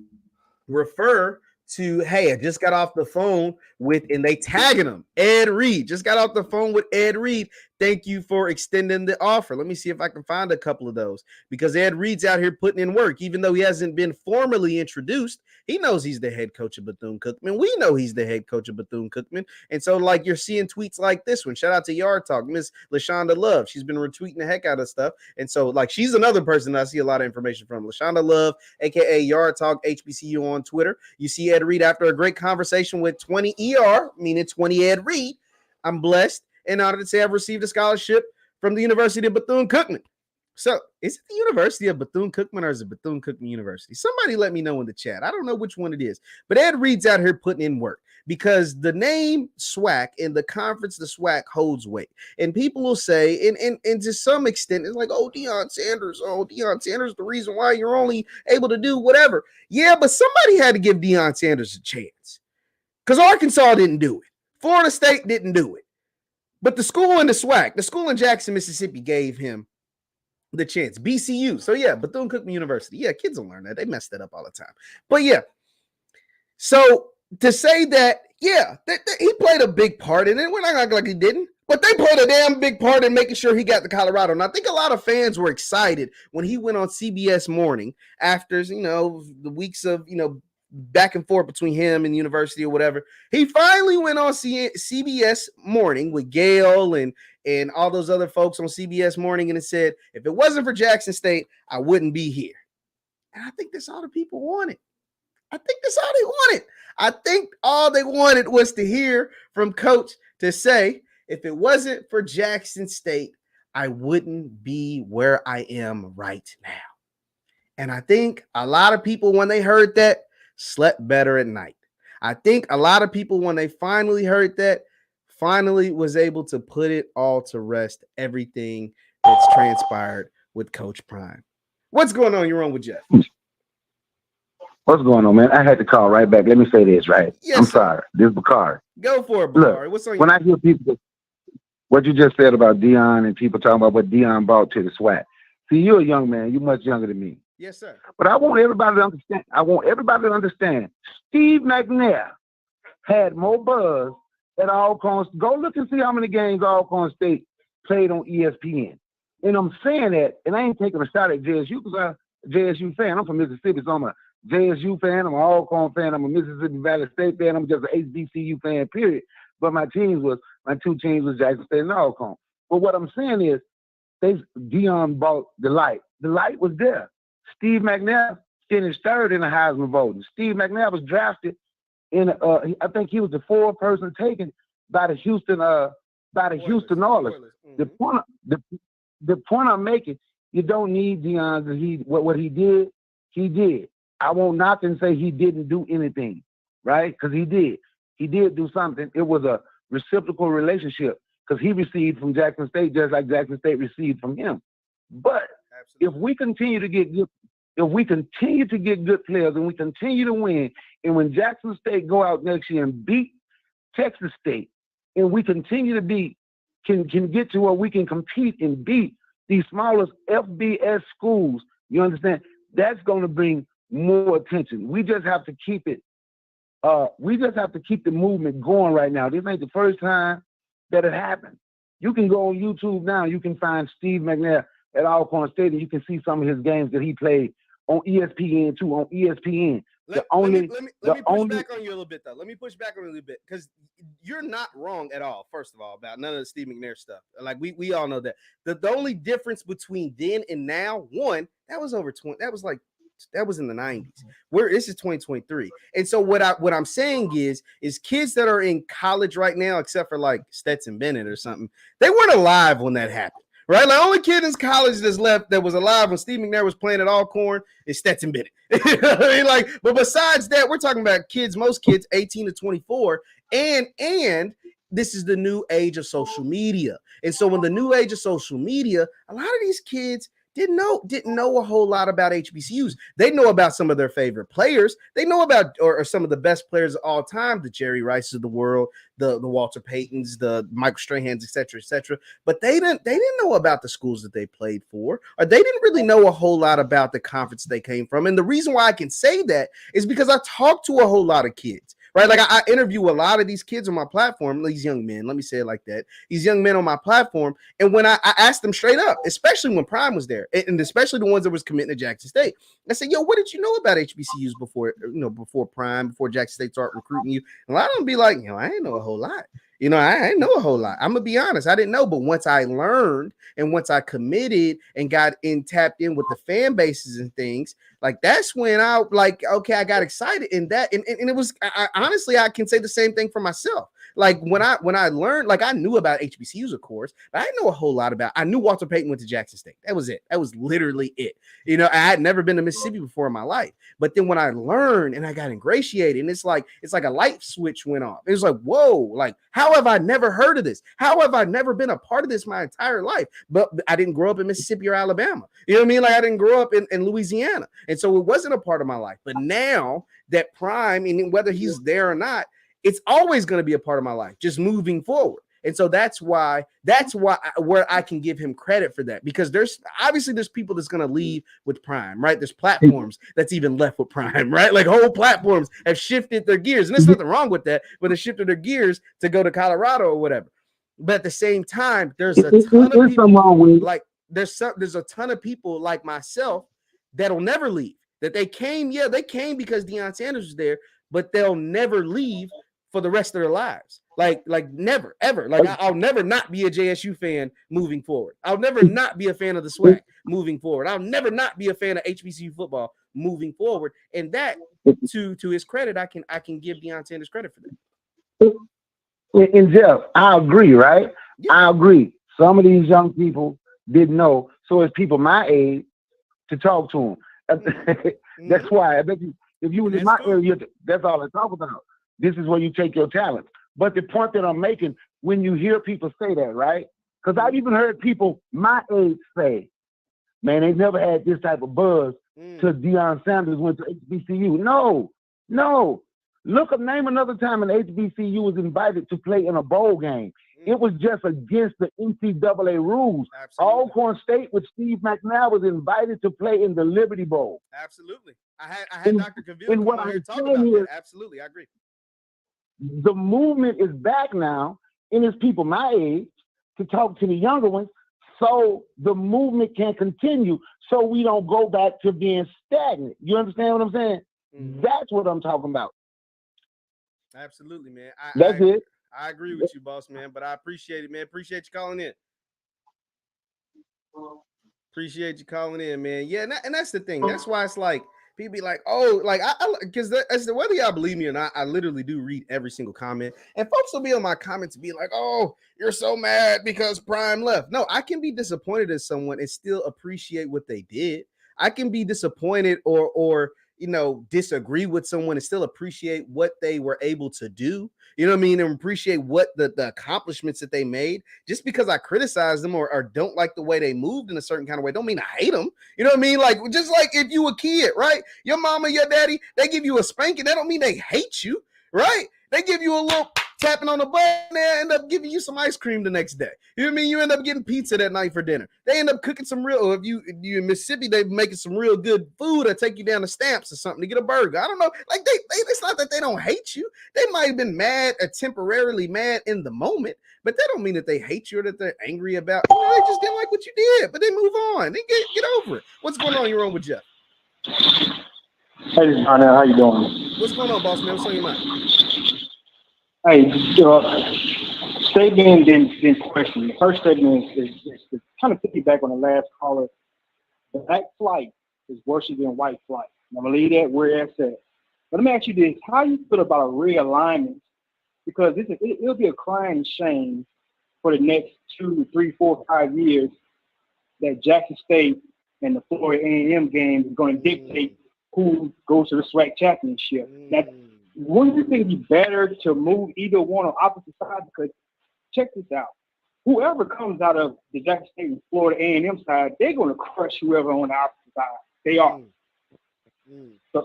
refer to, hey, I just got off the phone with, and they tagging him, Ed Reed. Just got off the phone with Ed Reed. Thank you for extending the offer. Let me see if I can find a couple of those, because Ed Reed's out here putting in work. Even though he hasn't been formally introduced, he knows he's the head coach of Bethune-Cookman. We know he's the head coach of Bethune-Cookman. And so, like, you're seeing tweets like this one. Shout out to Yard Talk, Miss LaShonda Love. She's been retweeting the heck out of stuff. And so, like, she's another person that I see a lot of information from. LaShonda Love, a.k.a. Yard Talk HBCU on Twitter. You see Ed Reed after a great conversation with 20 ER, meaning 20 Ed Reed. I'm blessed and honored to say I've received a scholarship from the University of Bethune-Cookman. So, is it the University of Bethune-Cookman or is it Bethune-Cookman University? Somebody let me know in the chat. I don't know which one it is. But Ed Reed's out here putting in work, because the name SWAC and the conference, the SWAC, holds weight. And people will say, and to some extent, it's like, oh, Deion Sanders, the reason why you're only able to do whatever. Yeah, but somebody had to give Deion Sanders a chance, because Arkansas didn't do it. Florida State didn't do it. But the school in the SWAC, the school in Jackson, Mississippi, gave him the chance. BCU. So, yeah, Bethune-Cookman University. Yeah, kids will learn that. They mess that up all the time. But, yeah. So, to say that, yeah, he played a big part in it. We're not acting like he didn't. But they played a damn big part in making sure he got to Colorado. And I think a lot of fans were excited when he went on CBS Morning after, the weeks of, back and forth between him and university or whatever. He finally went on CBS Morning with Gail and all those other folks on CBS Morning, and it said, if it wasn't for Jackson State, I wouldn't be here. And I think that's all the people wanted. I think all they wanted was to hear from Coach to say, if it wasn't for Jackson State, I wouldn't be where I am right now. And I think a lot of people, when they heard that, slept better at night. I think a lot of people, when they finally heard that, finally was able to put it all to rest, everything that's transpired with Coach Prime. What's going on? You're on with Jeff. What's going on, man? I had to call right back. Let me say this, right? Yes, I'm sir. sorry. This is Bakari. Go for it, Bakari. What's on when your I hear people, what you just said about Deion and people talking about what Deion brought to the SWAC. See, you're a young man. You're much younger than me. Yes, sir. But I want everybody to understand. Steve McNair had more buzz at Alcorn. Go look and see how many games Alcorn State played on ESPN. And I'm saying that, and I ain't taking a shot at JSU because I'm a JSU fan. I'm from Mississippi, so I'm a JSU fan. I'm an Alcorn fan. I'm a Mississippi Valley State fan. I'm just an HBCU fan, period. But my two teams was Jackson State and Alcorn. But what I'm saying is, Deion bought the light. The light was there. Steve McNair finished third in the Heisman voting. Steve McNair was drafted in, I think he was the fourth person taken by the Houston Oilers. Mm-hmm. The point I'm making, you don't need Deion. What he did, he did. I won't knock and say he didn't do anything, right? Because he did. He did do something. It was a reciprocal relationship because he received from Jackson State just like Jackson State received from him. But if we continue to get good players and we continue to win, and when Jackson State go out next year and beat Texas State, and we continue to can get to where we can compete and beat these smallest FBS schools, you understand? That's going to bring more attention. We just have to keep it. We just have to keep the movement going right now. This ain't the first time that it happened. You can go on YouTube now. You can find Steve McNair at Alcorn State, and you can see some of his games that he played on ESPN too. On ESPN, Let me push back on you a little bit, though. Let me push back on you a little bit, because you're not wrong at all, first of all, about none of the Steve McNair stuff. Like, we all know that. The only difference between then and now, one, that was over 20, that was in the 90s. This is 2023. And so what I'm saying is kids that are in college right now, except for like Stetson Bennett or something, they weren't alive when that happened. Right, the only kid in college that's left that was alive when Steve McNair was playing at Alcorn is Stetson Bennett. I mean, like, but besides that, we're talking about most kids 18 to 24, and this is the new age of social media. And so, in the new age of social media, a lot of these kids didn't know a whole lot about HBCUs. They know about some of their favorite players. They know about or some of the best players of all time, the Jerry Rices of the world, the Walter Paytons, the Michael Strahans, et cetera, but they didn't know about the schools that they played for, or they didn't really know a whole lot about the conference they came from. And the reason why I can say that is because I talked to a whole lot of kids, right? Like, I interview a lot of these kids on my platform, these young men, let me say it like that, these young men on my platform. And when I asked them straight up, especially when Prime was there, and especially the ones that was committing to Jackson State, I said, yo, what did you know about HBCUs before Prime, before Jackson State started recruiting you? And a lot of them be like, I ain't know a whole lot. I didn't know a whole lot. I'm gonna be honest, I didn't know. But once I learned and once I committed and got tapped in with the fan bases and things, like, that's when I I got excited in that. And it was, honestly, I can say the same thing for myself. Like, when I learned, like, I knew about HBCUs, of course, but I didn't know a whole lot about. I knew Walter Payton went to Jackson State. That was it. That was literally it. I had never been to Mississippi before in my life. But then when I learned and I got ingratiated, and it's like a light switch went off. It was like, whoa, like, how have I never heard of this? How have I never been a part of this my entire life? But I didn't grow up in Mississippi or Alabama. You know what I mean? Like, I didn't grow up in Louisiana. And so it wasn't a part of my life. But now that Prime, and whether he's there or not, it's always going to be a part of my life, just moving forward. And so that's why where I can give him credit for that, because there's people that's going to leave with Prime, right? There's platforms that's even left with Prime, right? Like, whole platforms have shifted their gears, and there's nothing wrong with that, but they shifted their gears to go to Colorado or whatever. But at the same time, there's a ton of people like there's a ton of people like myself that'll never leave. That they came because Deion Sanders was there, but they'll never leave for the rest of their lives. Like never, ever. Like, I'll never not be a JSU fan moving forward. I'll never not be a fan of the SWAC moving forward. I'll never not be a fan of HBCU football moving forward. And that, to his credit, I can give Deion Sanders credit for that. And Jeff, I agree, right? Yeah. I agree. Some of these young people didn't know, so it's people my age to talk to them. That's why I bet you, if you was in my area, that's all I talk about. This is where you take your talent. But the point that I'm making, when you hear people say that, right? Because I've even heard people my age say, man, they've never had this type of buzz till Deion Sanders went to HBCU. No. Name another time an HBCU was invited to play in a bowl game. It was just against the NCAA rules. Absolutely. Alcorn State with Steve McNair was invited to play in the Liberty Bowl. Absolutely. I had Dr. Cavill come on here talking about that. Absolutely, I agree. The movement is back now, and it's people my age to talk to the younger ones, so the movement can continue, so we don't go back to being stagnant. You understand what I'm saying? Mm-hmm. That's what I'm talking about. Absolutely, man. That's it. I agree with you, boss man, but I appreciate it, man. Appreciate you calling in. Appreciate you calling in, man. Yeah, and that's the thing. That's why it's like, people be like, oh, like, because whether y'all believe me or not, I literally do read every single comment. And folks will be on my comments and be like, oh, you're so mad because Prime left. No, I can be disappointed at someone and still appreciate what they did. I can be disappointed or disagree with someone and still appreciate what they were able to do. You know what I mean? And appreciate what the accomplishments that they made. Just because I criticize them or don't like the way they moved in a certain kind of way, don't mean I hate them. You know what I mean? Like, just like if you a kid, right? Your mama, your daddy, they give you a spanking. That don't mean they hate you, right? They give you a little tapping on the butt and they end up giving you some ice cream the next day. You know what I mean? You end up getting pizza that night for dinner. They end up cooking some real, or if you in Mississippi, they making some real good food or take you down to Stamps or something to get a burger. I don't know. Like, it's not that they don't hate you. They might have been mad or temporarily mad in the moment, but that don't mean that they hate you or that they're angry about. They just didn't like what you did, but they move on. They get over it. What's going on? You're on with Jeff. Hey, Darnell, how you doing? What's going on, boss man? What's on your mind? Hey, statement didn't question. The first statement is to kind of piggyback on the last caller. Black flight is worse than white flight. And I'm gonna leave that where it's at. But let me ask you this: how you feel about a realignment? Because it'll be a crying shame for the next 2, 3, 4, 5 years that Jackson State and the Florida A&M game is going to dictate who goes to the SWAC championship. That wouldn't you think it'd be better to move either one on opposite sides? Because check this out: whoever comes out of the Jackson State and Florida A&M side, they're going to crush whoever on the opposite side. They are.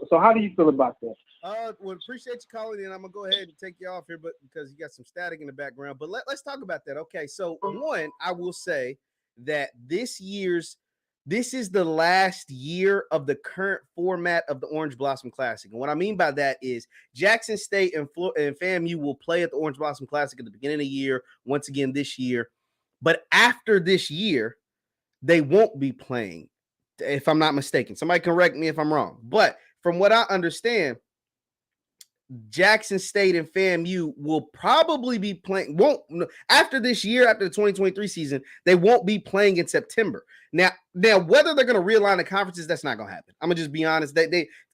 So how do you feel about that? Well, appreciate you calling in. I'm gonna go ahead and take you off here, but because you got some static in the background. But let's talk about that. Okay, so one, I will say that this is the last year of the current format of the Orange Blossom Classic. And what I mean by that is Jackson State and FAMU will play at the Orange Blossom Classic at the beginning of the year, once again this year. But after this year, they won't be playing, if I'm not mistaken. Somebody correct me if I'm wrong. But from what I understand, Jackson State and FAMU will probably be playing, after this year, after the 2023 season, they won't be playing in September. Now whether they're going to realign the conferences, that's not going to happen. I'm going to just be honest.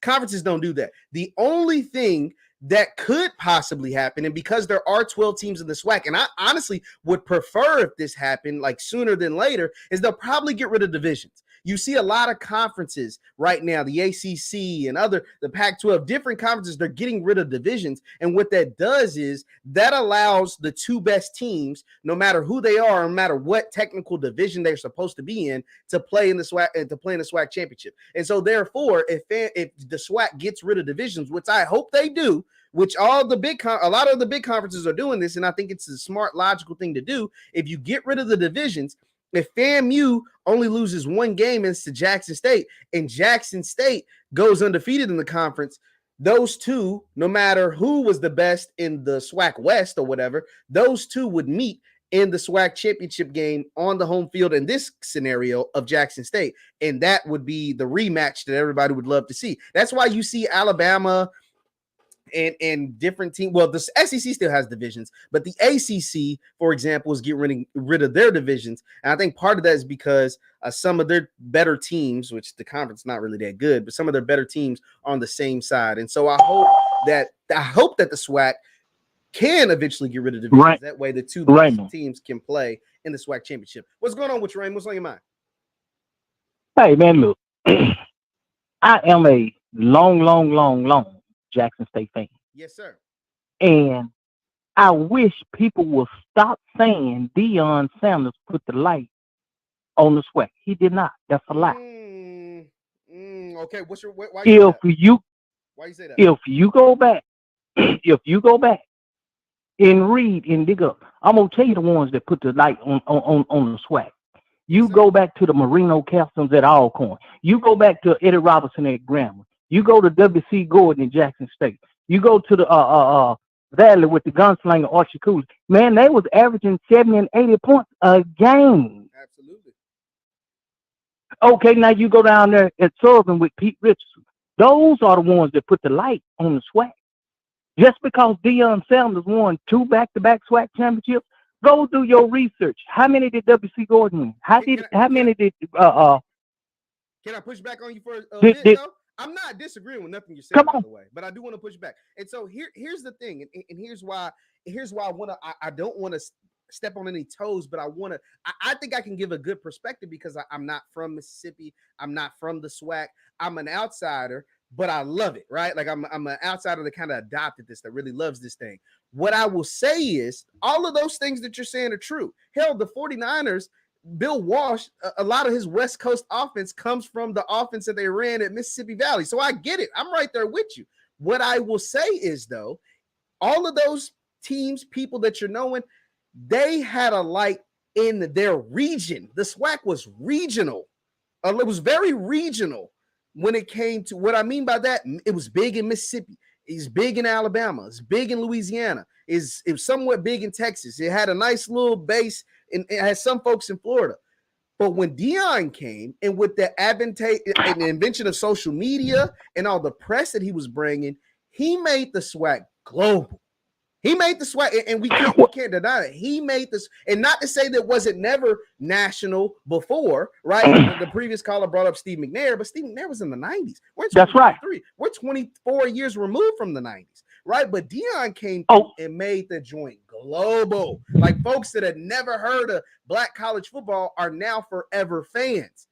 Conferences don't do that. The only thing that could possibly happen, and because there are 12 teams in the SWAC, and I honestly would prefer if this happened like sooner than later, is they'll probably get rid of divisions. You see a lot of conferences right now, the ACC and the Pac-12, different conferences, they're getting rid of divisions. And what that does is that allows the two best teams, no matter who they are, no matter what technical division they're supposed to be in, to play in the SWAC championship. And so therefore, if the SWAC gets rid of divisions, which I hope they do, which a lot of the big conferences are doing this, and I think it's a smart, logical thing to do. If you get rid of the divisions, if FAMU only loses one game against Jackson State and Jackson State goes undefeated in the conference, those two, no matter who was the best in the SWAC West or whatever, those two would meet in the SWAC championship game on the home field in this scenario of Jackson State. And that would be the rematch that everybody would love to see. That's why you see Alabama and different teams. Well, the SEC still has divisions, but the ACC, for example, is getting rid of their divisions. And I think part of that is because some of their better teams, which the conference is not really that good, but some of their better teams are on the same side. And so I hope that the SWAC can eventually get rid of divisions. Right. That way the two best teams can play in the SWAC championship. What's going on with you, Raymond? What's on your mind? Hey, man, look, I am a long Jackson State fan. Yes, sir. And I wish people will stop saying Deion Sanders put the light on the SWAC. He did not. That's a lie. Okay, why you say that? If you go back, and read and dig up, I'm gonna tell you the ones that put the light on the SWAC. You go back to the Marino Castles at Alcorn. You go back to Eddie Robinson at Grambling. You go to W.C. Gordon in Jackson State. You go to the Valley with the gunslinger Archie Cooley. Man, they was averaging 70 and 80 points a game. Absolutely. Okay, now you go down there at Southern with Pete Richardson. Those are the ones that put the light on the SWAC. Just because Deion Sanders won 2 back-to-back SWAC championships, go do your research. How many did W.C. Gordon win? How many did Can I push back on you for a bit, though? I'm not disagreeing with nothing you said, by the way, but I do want to push back. And so here's the thing, and here's why I don't want to step on any toes, but I think I can give a good perspective because I'm not from Mississippi. I'm not from the SWAC. I'm an outsider, but I love it, right? Like I'm an outsider that kind of adopted this, that really loves this thing. What I will say is all of those things that you're saying are true. Hell, the 49ers, Bill Walsh, a lot of his West Coast offense comes from the offense that they ran at Mississippi Valley. So I get it. I'm right there with you. What I will say is, though, all of those teams, people that you're knowing, they had a light in their region. The SWAC was regional. It was very regional when it came to what I mean by that. It was big in Mississippi. It's big in Alabama. It's big in Louisiana. It was somewhat big in Texas. It had a nice little base, and it has some folks in Florida. But when Deion came, and with the advantage and the invention of social media and all the press that he was bringing, he made the swag global. He made the swag, and we can't deny it. He made this, and not to say that wasn't never national before, right? The previous caller brought up Steve McNair, but Steve McNair was in the 90s. That's right. We're 24 years removed from the 90s, right? But Deion came and made the joint global. Like folks that had never heard of black college football are now forever fans.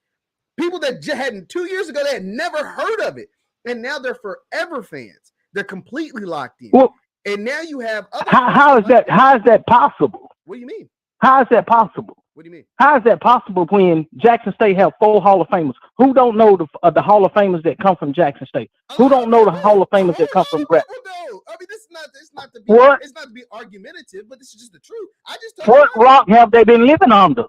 People that hadn't 2 years ago, they had never heard of it, and now they're forever fans. They're completely locked in. Well, and now you have other. How is that possible? What do you mean? How is that possible? What do you mean? How is that possible when Jackson State have 4 Hall of Famers? Who don't know the Hall of Famers that come from Jackson State? Who don't know the Hall of Famers that come from Grant? No, I mean it's not to be argumentative, but this is just the truth. I just what rock have they been living under?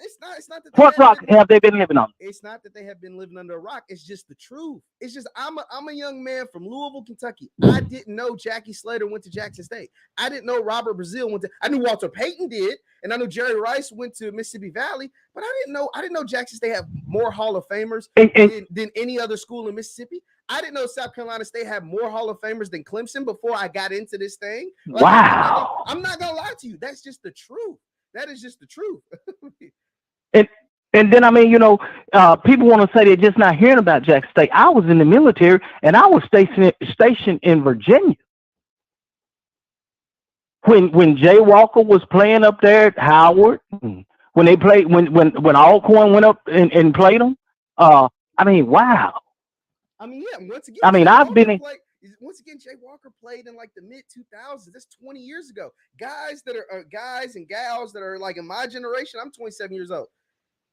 It's not that what rock have they been living on? It's not that they have been living under a rock. It's just the truth. It's just I'm a young man from Louisville, Kentucky. I didn't know Jackie Slater went to Jackson State. I didn't know Robert Brazile went to. I knew Walter Payton did, and I knew Jerry Rice went to Mississippi Valley. But I didn't know Jackson State had more Hall of Famers than any other school in Mississippi. I didn't know South Carolina State had more Hall of Famers than Clemson before I got into this thing. Like, wow! I'm not gonna lie to you. That's just the truth. That is just the truth. And then, I mean, people want to say they're just not hearing about Jackson State. I was in the military, and I was stationed in Virginia. When Jay Walker was playing up there at Howard, when they played, when Alcorn went up and played them, I mean, wow. I mean, yeah. Once again, I mean, once again, Jay Walker played in like the mid 2000s. That's 20 years ago. Guys that are guys and gals that are like in my generation. I'm 27 years old.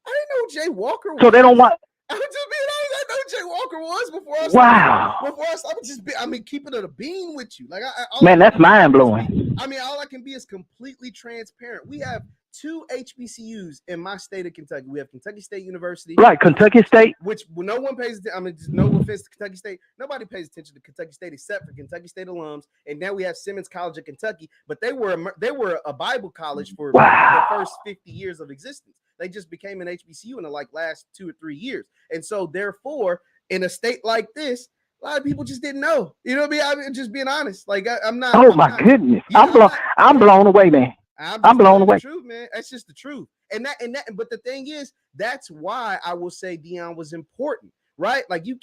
I didn't know Jay Walker was. So they don't want. I'm just being honest. I know who Jay Walker was before I started. Wow. Before I started, keeping it a bean with you. Like, man, that's mind blowing. I mean, all I can be is completely transparent. We have 2 HBCUs in my state of Kentucky. We have Kentucky State University. Right, Kentucky State. Which no one pays attention. I mean, just no offense to Kentucky State. Nobody pays attention to Kentucky State except for Kentucky State alums. And now we have Simmons College of Kentucky. But they were a Bible college for the first 50 years of existence. They just became an HBCU in the last 2 or 3 years. And so therefore, in a state like this, a lot of people just didn't know. You know what I mean? I'm just being honest. Like I'm not. Oh my goodness. I'm blown away, man. I'm blown away. Truth, man. That's just the truth. And that. But the thing is, that's why I will say Deion was important, right? Like you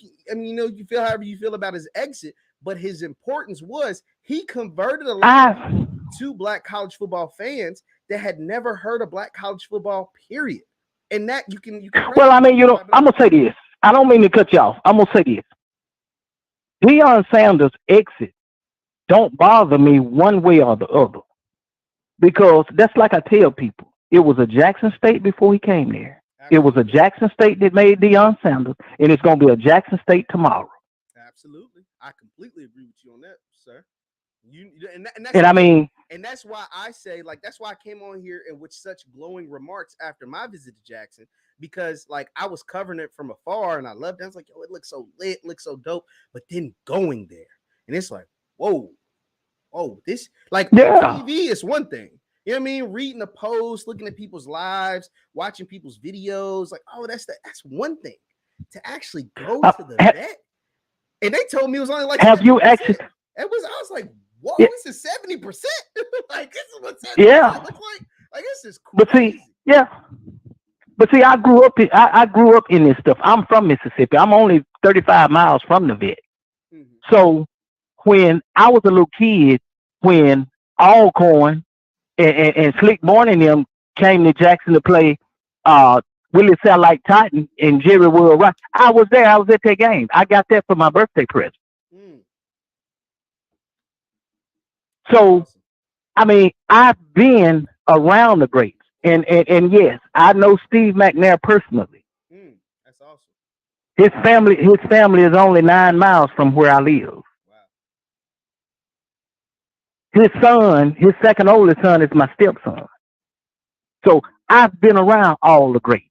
feel however you feel about his exit, but his importance was he converted a lot to black college football fans that had never heard of black college football, period. And that you can. Well, I mean, I'm gonna say this. I don't mean to cut you off. I'm gonna say this. Deion Sanders' exit don't bother me one way or the other. Because that's like I tell people, it was a Jackson State before he came there. Absolutely. It was a Jackson State that made Deion Sanders, and it's going to be a Jackson State tomorrow. Absolutely. I completely agree with you on that, sir. And that's why I say, like, that's why I came on here and with such glowing remarks after my visit to Jackson, because, like, I was covering it from afar, and I loved it. I was like, yo, it looks so lit, looks so dope. But then going there, and it's like, whoa. Oh, this TV is one thing. You know what I mean? Reading the posts, looking at people's lives, watching people's videos, like, oh, that's one thing. To actually go to the vet, and they told me it was only like. Have you actually? I was like, whoa, this is 70%. Like this is what 70% looks like. Like this is crazy. But see, I grew up in this stuff. I'm from Mississippi. I'm only 35 miles from the vet. Mm-hmm. So when I was a little kid, when Alcorn and Slick Barney and them came to Jackson to play Willie Satellite Titan and Jerry World Rock, I was there. I was at that game. I got that for my birthday present. So, I mean, I've been around the greats. And yes, I know Steve McNair personally. That's awesome. His family is only 9 miles from where I live. His son, his second oldest son, is my stepson. So I've been around all the greats.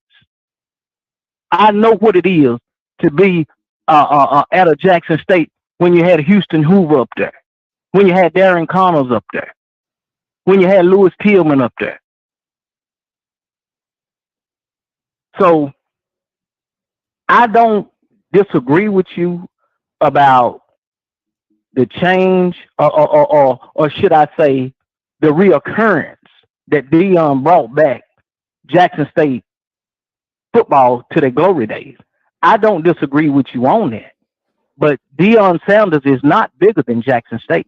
I know what it is to be at a Jackson State when you had Houston Hoover up there, when you had Darren Connors up there, when you had Louis Tillman up there. So I don't disagree with you about the change, or should I say, the reoccurrence that Dion brought back Jackson State football to their glory days. I don't disagree with you on that. But Deion Sanders is not bigger than Jackson State.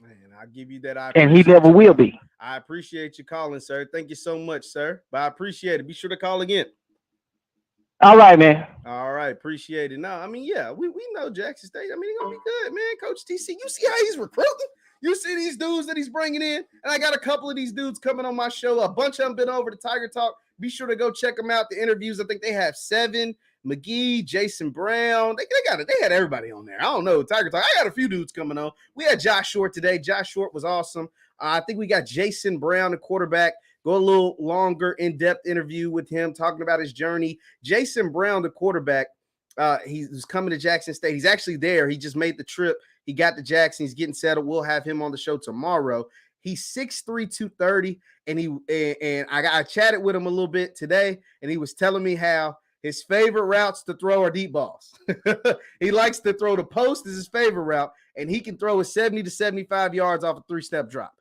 Man, I'll give you that. And he never will be. I appreciate you calling, sir. Thank you so much, sir. But I appreciate it. Be sure to call again. All right, man. All right, appreciate it. No, I mean, yeah, we know Jackson State. I mean, he's gonna be good, man. Coach TC, you see how he's recruiting? You see these dudes that he's bringing in, and I got a couple of these dudes coming on my show. A bunch of them been over to Tiger Talk. Be sure to go check them out. The interviews, I think they have 7. McGee, Jason Brown. They got it. They had everybody on there. I don't know. Tiger Talk. I got a few dudes coming on. We had Josh Short today. Josh Short was awesome. I think we got Jason Brown, the quarterback. Go a little longer, in-depth interview with him, talking about his journey. Jason Brown, the quarterback, he's coming to Jackson State. He's actually there. He just made the trip. He got to Jackson. He's getting settled. We'll have him on the show tomorrow. He's 6'3", 230, and I chatted with him a little bit today, and he was telling me how his favorite routes to throw are deep balls. He likes to throw the post is his favorite route, and he can throw it 70 to 75 yards off a 3-step drop.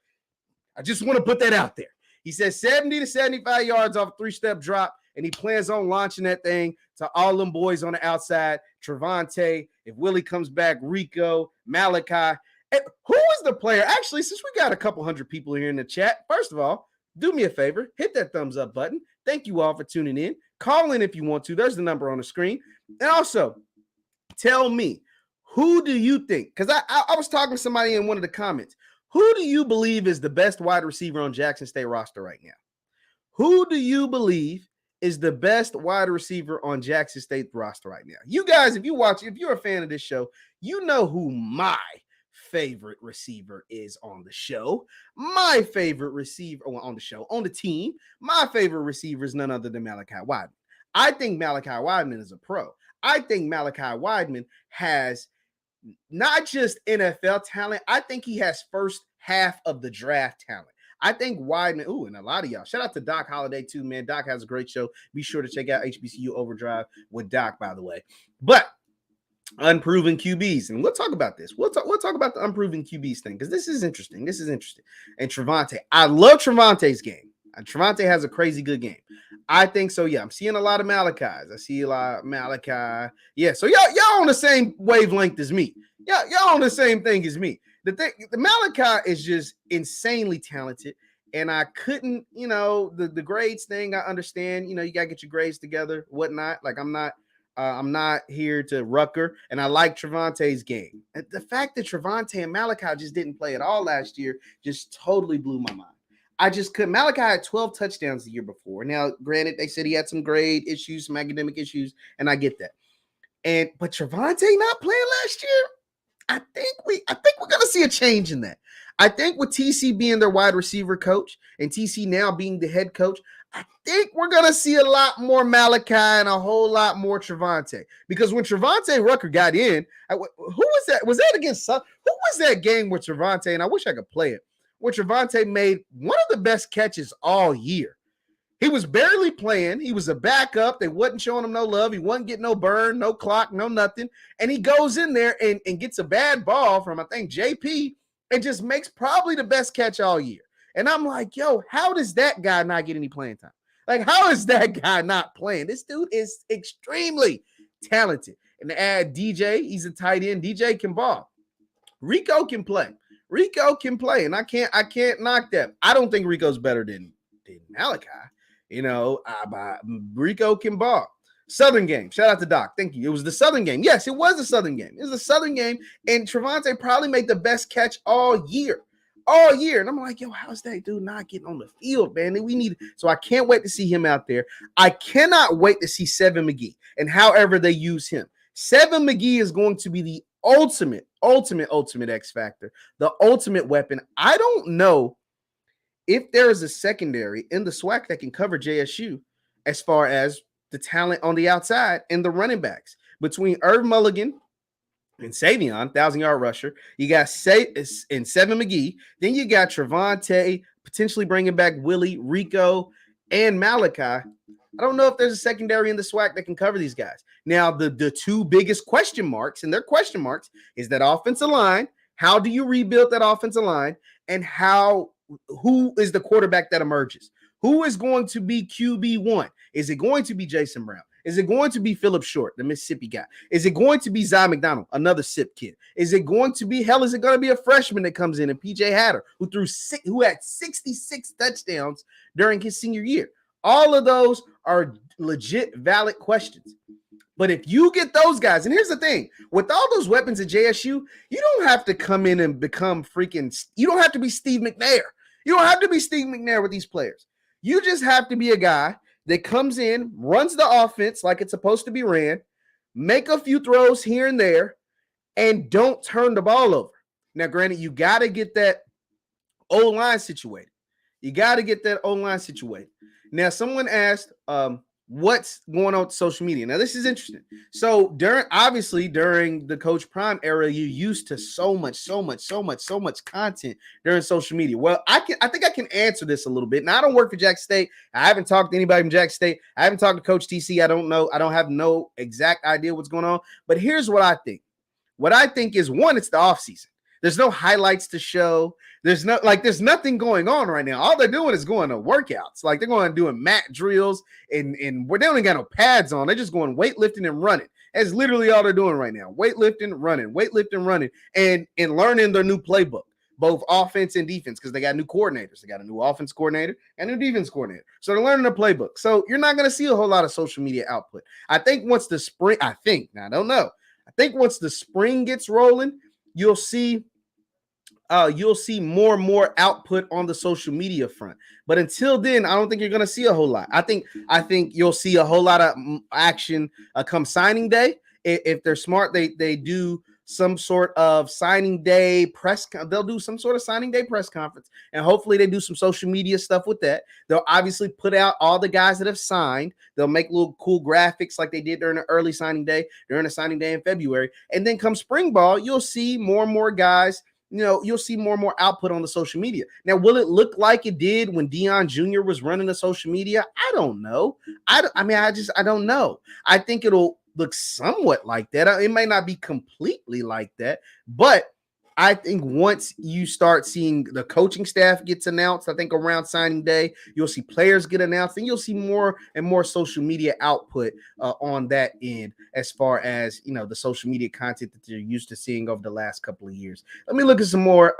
I just want to put that out there. He says 70 to 75 yards off a 3-step drop, and he plans on launching that thing to all them boys on the outside. Trevante, if Willie comes back, Rico, Malachi. And who is the player? Actually, since we got a couple hundred people here in the chat, first of all, do me a favor, hit that thumbs up button. Thank you all for tuning in. Call in if you want to. There's the number on the screen. And also, tell me, who do you think? Because I was talking to somebody in one of the comments. Who do you believe is the best wide receiver on Jackson State roster right now? Who do you believe is the best wide receiver on Jackson State roster right now? You guys, if you're a fan of this show, you know who my favorite receiver is on the show. My favorite receiver on the show, on the team, my favorite receiver is none other than Malachi Wideman. I think Malachi Wideman is a pro. I think Malachi Wideman has not just NFL talent. I think he has first half of the draft talent. I think Wideman, and a lot of y'all, shout out to Doc Holliday too, man. Doc has a great show. Be sure to check out HBCU Overdrive with Doc, by the way. But unproven QBs, and we'll talk about this. We'll talk about the unproven QBs thing, because this is interesting. And Trevante, I love Trevante's game. Trevante has a crazy good game. I think so. Yeah, I'm seeing a lot of Malachi's. I see a lot of Malachi. Yeah, so y'all on the same wavelength as me. Y'all on the same thing as me. The Malachi is just insanely talented, and I couldn't, the grades thing. I understand. You gotta get your grades together, whatnot. Like I'm not here to rucker, and I like Trevante's game. And the fact that Trevante and Malachi just didn't play at all last year just totally blew my mind. I just couldn't. Malachi had 12 touchdowns the year before. Now, granted, they said he had some grade issues, some academic issues, and I get that. But Trevante not playing last year, I think we're gonna see a change in that. I think with TC being their wide receiver coach and TC now being the head coach, I think we're gonna see a lot more Malachi and a whole lot more Trevante. Because when Trevante Rucker got in, who was that? Was that against who was that game with Trevante? And I wish I could play it. Where Trevante made one of the best catches all year. He was barely playing. He was a backup. They wasn't showing him no love. He wasn't getting no burn, no clock, no nothing. And he goes in there and gets a bad ball from, I think, JP, and just makes probably the best catch all year. And I'm like, yo, how does that guy not get any playing time? Like, how is that guy not playing? This dude is extremely talented. And to add DJ, he's a tight end. DJ can ball. Rico can play. And I can't knock that. I don't think Rico's better than Malachi. Rico can ball. Southern game. Shout out to Doc. Thank you. It was the Southern game. Yes, it was a Southern game. It was a Southern game, and Trevante probably made the best catch all year. And I'm like, yo, how's that dude not getting on the field, man? So I can't wait to see him out there. I cannot wait to see Seven McGee and however they use him. Seven McGee is going to be the ultimate X factor, the ultimate weapon. I don't know if there is a secondary in the SWAC that can cover JSU as far as the talent on the outside and the running backs. Between Irv Mulligan and Savion, 1,000-yard rusher, you got and Seven McGee. Then you got Trevante, potentially bringing back Willie, Rico, and Malachi. I don't know if there's a secondary in the SWAC that can cover these guys. Now, the two biggest question marks, and they're question marks, is that offensive line. How do you rebuild that offensive line? And who is the quarterback that emerges? Who is going to be QB1? Is it going to be Jason Brown? Is it going to be Phillip Short, the Mississippi guy? Is it going to be Zy McDonald, another SIP kid? Is it going to be, is it going to be a freshman that comes in and PJ Hatter, who had 66 touchdowns during his senior year? All of those are legit valid questions. But if you get those guys, and here's the thing, with all those weapons at JSU, you don't have to come in and become you don't have to be Steve McNair. You don't have to be Steve McNair with these players. You just have to be a guy that comes in, runs the offense like it's supposed to be ran, make a few throws here and there, and don't turn the ball over. Now, granted, you got to get that O-line situated. Now, someone asked, what's going on with social media? Now, this is interesting. So during the Coach Prime era, you used to so much content during social media. Well, I think I can answer this a little bit. Now, I don't work for Jackson State. I haven't talked to anybody from Jackson State. I haven't talked to Coach TC. I don't know. I don't have no exact idea what's going on. But here's what I think. What I think is, one, it's the offseason. There's no highlights to show. There's nothing going on right now. All they're doing is going to workouts. Like, they're going and doing mat drills, and they don't even got no pads on. They're just going weightlifting and running. That's literally all they're doing right now. Weightlifting, running, and learning their new playbook, both offense and defense, because they got new coordinators. They got a new offense coordinator and a new defense coordinator. So they're learning their playbook. So you're not going to see a whole lot of social media output. I think once the spring, I think once the spring gets rolling, you'll see more and more output on the social media front. But until then, I don't think you're going to see a whole lot. I think you'll see a whole lot of action come signing day. If they're smart, they do some sort of signing day they'll do some sort of signing day press conference, and hopefully they do some social media stuff with that. They'll obviously put out all the guys that have signed. They'll make little cool graphics like they did during the early signing day, during the signing day in February. And then come spring ball, you'll see more and more guys. You'll see more and more output on the social media. Now, will it look like it did when Deion Jr. was running the social media? I don't know. I don't know. I think it'll look somewhat like that. It may not be completely like that, but I think once you start seeing the coaching staff gets announced, I think around signing day, you'll see players get announced, and you'll see more and more social media output on that end, as far as, the social media content that you're used to seeing over the last couple of years. Let me look at some more.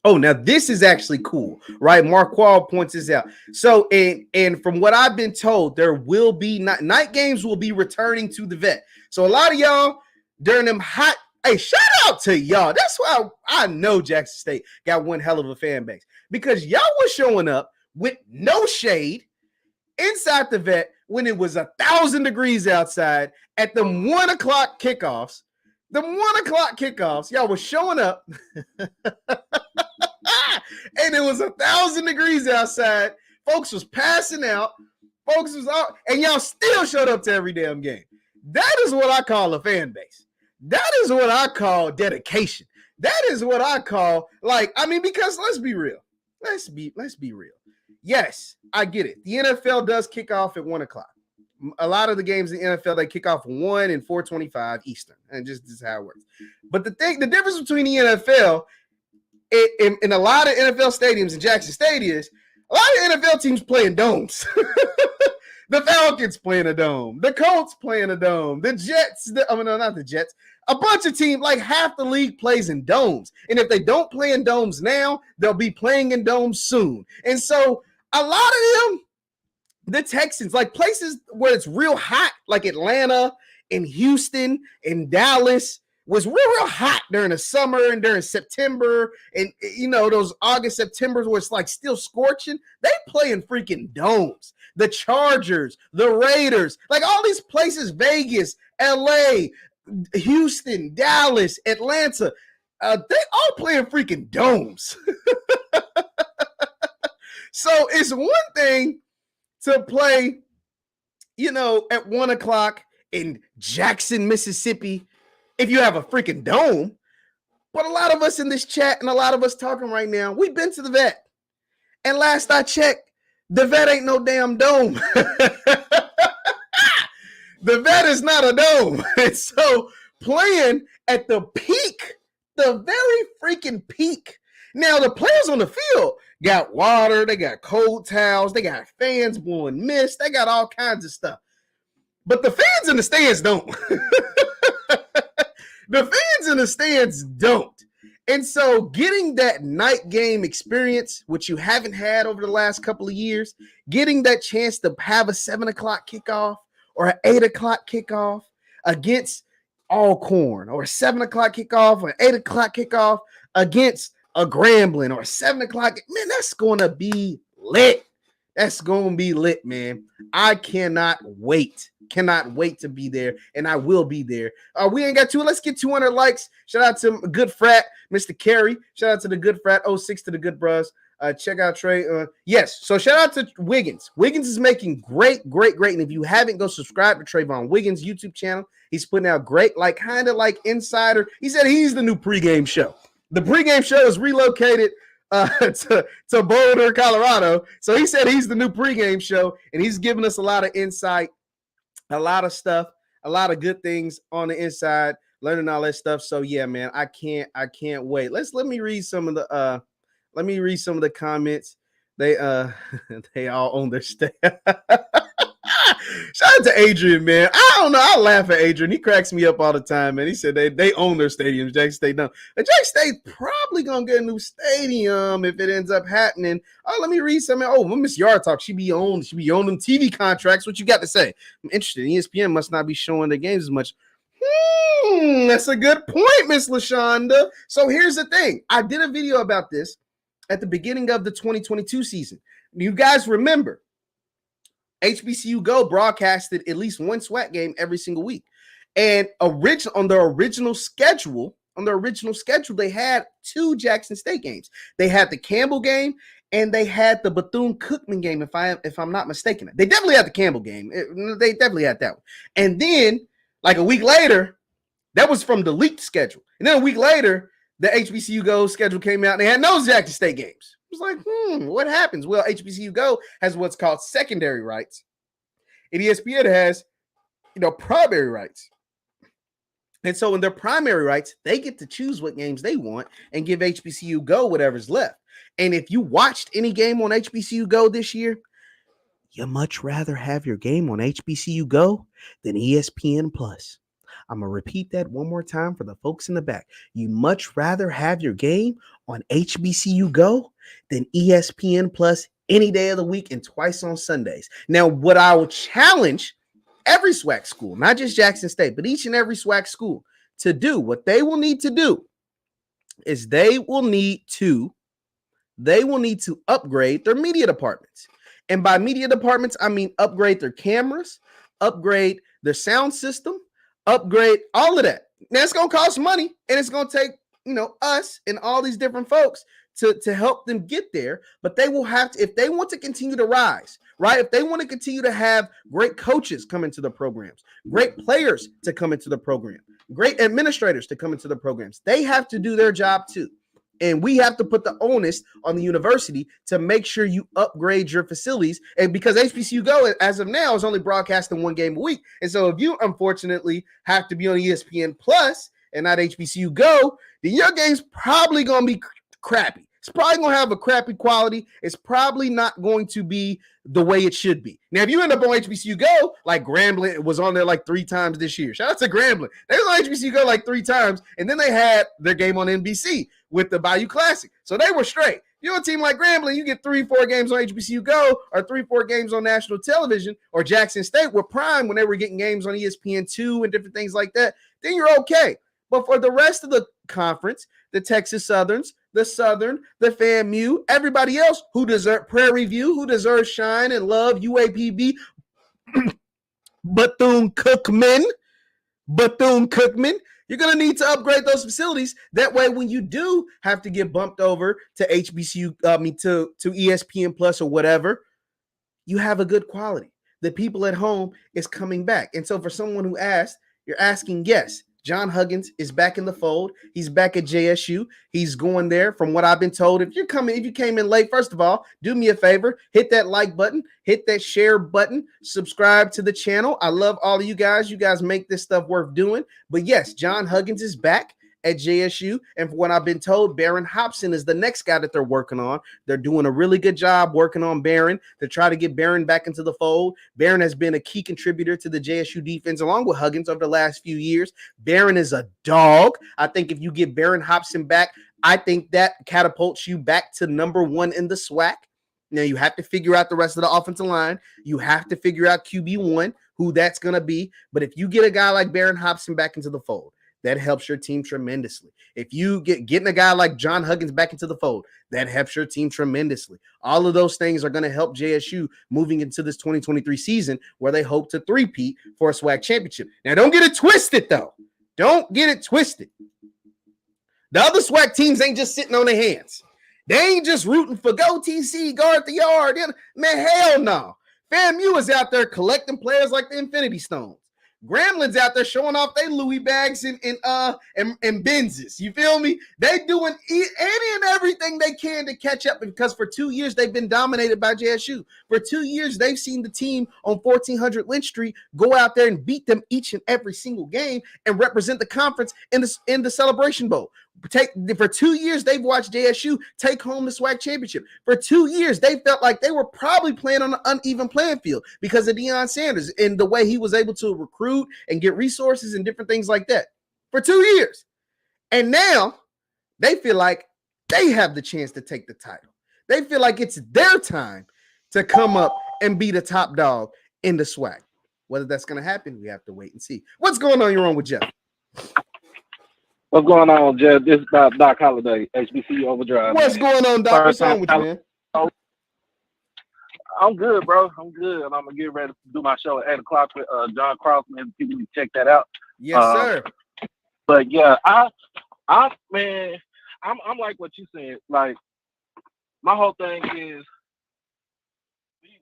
Now this is actually cool, right? Mark Wall points this out. So, and from what I've been told, there will be night games will be returning to the vet. So a lot of y'all during them hot. Hey, shout out to y'all. That's why I know Jackson State got one hell of a fan base, because y'all were showing up with no shade inside the vet when it was 1,000 degrees outside at the 1 o'clock kickoffs. The 1 o'clock kickoffs, y'all were showing up and it was 1,000 degrees outside. Folks was passing out. Folks was out, and y'all still showed up to every damn game. That is what I call a fan base. That is what I call dedication. That is what I call, because let's be real. Let's be real. Yes, I get it. The NFL does kick off at 1 o'clock. A lot of the games in the NFL, they kick off 1 and 4:25 Eastern. And just this is how it works. But the difference between the NFL in a lot of NFL stadiums in Jackson State is a lot of NFL teams playing domes. The Falcons playing a dome. The Colts playing a dome. The Jets, not the Jets. A bunch of teams, like half the league plays in domes. And if they don't play in domes now, they'll be playing in domes soon. And so a lot of them, the Texans, like places where it's real hot, like Atlanta and Houston and Dallas, was real hot during the summer and during September, and those August, Septembers where it's like still scorching. They play in freaking domes. The Chargers, the Raiders, like all these places, Vegas, LA, Houston, Dallas, Atlanta, they all play in freaking domes. So it's one thing to play, at 1 o'clock in Jackson, Mississippi, if you have a freaking dome. But a lot of us in this chat and a lot of us talking right now, we've been to the vet. And last I checked, The vet ain't no damn dome. The vet is not a dome. And so playing at the peak, the very freaking peak. Now the players on the field got water, they got cold towels, they got fans blowing mist, they got all kinds of stuff. But the fans in the stands don't. The fans in the stands don't. And so getting that night game experience, which you haven't had over the last couple of years, getting that chance to have a 7 o'clock kickoff or an 8 o'clock kickoff against Alcorn, or a 7 o'clock kickoff or an 8 o'clock kickoff against a Grambling, or a 7 o'clock, man, that's going to be lit. That's going to be lit, man. I cannot wait. Cannot wait to be there, and I will be there. We ain't got to. Let's get 200 likes. Shout out to Good Frat, Mr. Carey. Shout out to the Good Frat, 06 to the Good Bros. Check out Trey. Yes, so shout out to Wiggins. Wiggins is making great. And if you haven't, go subscribe to Trayvon Wiggins' YouTube channel. He's putting out great, like kind of like insider. He said he's the new pregame show. The pregame show is relocated to Boulder, Colorado. So he said he's the new pregame show, and he's giving us a lot of insight, a lot of stuff, a lot of good things on the inside, learning all that stuff. So yeah, man, I can't wait. Let me read some of the comments. They they all own their staff. Shout out to Adrian, man. I don't know. I laugh at Adrian. He cracks me up all the time, man. He said they own their stadiums. Jackson State don't. And Jackson State probably gonna get a new stadium if it ends up happening. Oh, let me read something. Oh, Miss Yard talk. She be on them TV contracts. What you got to say? I'm interested. ESPN must not be showing the games as much. That's a good point, Miss LaShonda. So here's the thing. I did a video about this at the beginning of the 2022 season. You guys remember, HBCU Go broadcasted at least one SWAC game every single week. And on their original schedule, they had 2 Jackson State games. They had the Campbell game and they had the Bethune-Cookman game, if I'm not mistaken. They definitely had the Campbell game. They definitely had that one. And then, like a week later, that was from the leaked schedule. And then a week later, the HBCU Go schedule came out and they had no Jackson State games. It was like, what happens? Well, HBCU Go has what's called secondary rights. And ESPN has, primary rights. And so in their primary rights, they get to choose what games they want and give HBCU Go whatever's left. And if you watched any game on HBCU Go this year, you much rather have your game on HBCU Go than ESPN Plus. I'm going to repeat that one more time for the folks in the back. You much rather have your game on HBCU Go than ESPN Plus any day of the week and twice on Sundays. Now, what I will challenge every SWAC school, not just Jackson State, but each and every SWAC school to do, what they will need to do is they will need to upgrade their media departments. And by media departments, I mean upgrade their cameras, upgrade their sound system, upgrade all of that. Now it's going to cost money, and it's going to take, us and all these different folks to help them get there. But they will have to, if they want to continue to rise, right? If they want to continue to have great coaches come into the programs, great players to come into the program, great administrators to come into the programs, they have to do their job too. And we have to put the onus on the university to make sure you upgrade your facilities. And because HBCU Go, as of now, is only broadcasting 1 game a week. And so if you unfortunately have to be on ESPN Plus and not HBCU Go, then your game's probably going to be crappy. It's probably going to have a crappy quality. It's probably not going to be the way it should be. Now, if you end up on HBCU Go, like Grambling was on there like 3 times this year. Shout out to Grambling. They was on HBCU Go like 3 times, and then they had their game on NBC with the Bayou Classic. So they were straight. You're a team like Grambling, you get 3-4 games on HBCU Go or 3-4 games on national television, or Jackson State with Prime when they were getting games on ESPN2 and different things like that, then you're okay. But for the rest of the conference, the Texas Southerns, the Southern, the FAMU, everybody else who deserve Prairie View, who deserves shine and love, UAPB, Bethune-Cookman, you're going to need to upgrade those facilities. That way, when you do have to get bumped over to to ESPN Plus or whatever, you have a good quality. The people at home is coming back. And so for someone who asked, you're asking, yes, John Huggins is back in the fold. He's back at JSU. He's going there from what I've been told. If you came in late, first of all, do me a favor, hit that like button, hit that share button, subscribe to the channel. I love all of you guys. You guys make this stuff worth doing. But yes, John Huggins is back at JSU. And from what I've been told, Barron Hobson is the next guy that they're working on. They're doing a really good job working on Barron to try to get Barron back into the fold. Barron has been a key contributor to the JSU defense along with Huggins over the last few years. Barron is a dog. I think if you get Barron Hobson back, I think that catapults you back to number one in the SWAC. Now you have to figure out the rest of the offensive line. You have to figure out QB1, who that's going to be. But if you get a guy like Barron Hobson back into the fold, that helps your team tremendously. If you getting a guy like John Huggins back into the fold, that helps your team tremendously. All of those things are going to help JSU moving into this 2023 season where they hope to three-peat for a SWAC championship. Now, don't get it twisted, though. Don't get it twisted. The other SWAC teams ain't just sitting on their hands. They ain't just rooting for go TC, guard the yard. Man, hell no. FAMU is out there collecting players like the Infinity Stones. Gremlin's out there showing off their Louis bags and Benzes. You feel me? They doing any and everything they can to catch up because for 2 years they've been dominated by JSU. For 2 years they've seen the team on 1400 Lynch Street go out there and beat them each and every single game and represent the conference in the Celebration Bowl. For 2 years, they've watched JSU take home the SWAC championship. For 2 years, they felt like they were probably playing on an uneven playing field because of Deion Sanders and the way he was able to recruit and get resources and different things like that. For 2 years. And now they feel like they have the chance to take the title. They feel like it's their time to come up and be the top dog in the SWAC. Whether that's going to happen, we have to wait and see. What's going on? You're on with Jeff. What's going on, Jeff? This is Doc Holliday, HBC Overdrive. What's going on, Doc? What's on with you, man? I'm good, bro. I'm good. And I'm going to get ready to do my show at 8 o'clock with John Crossman. People can check that out. Yes, sir. But, yeah, I'm like what you said. Like, my whole thing is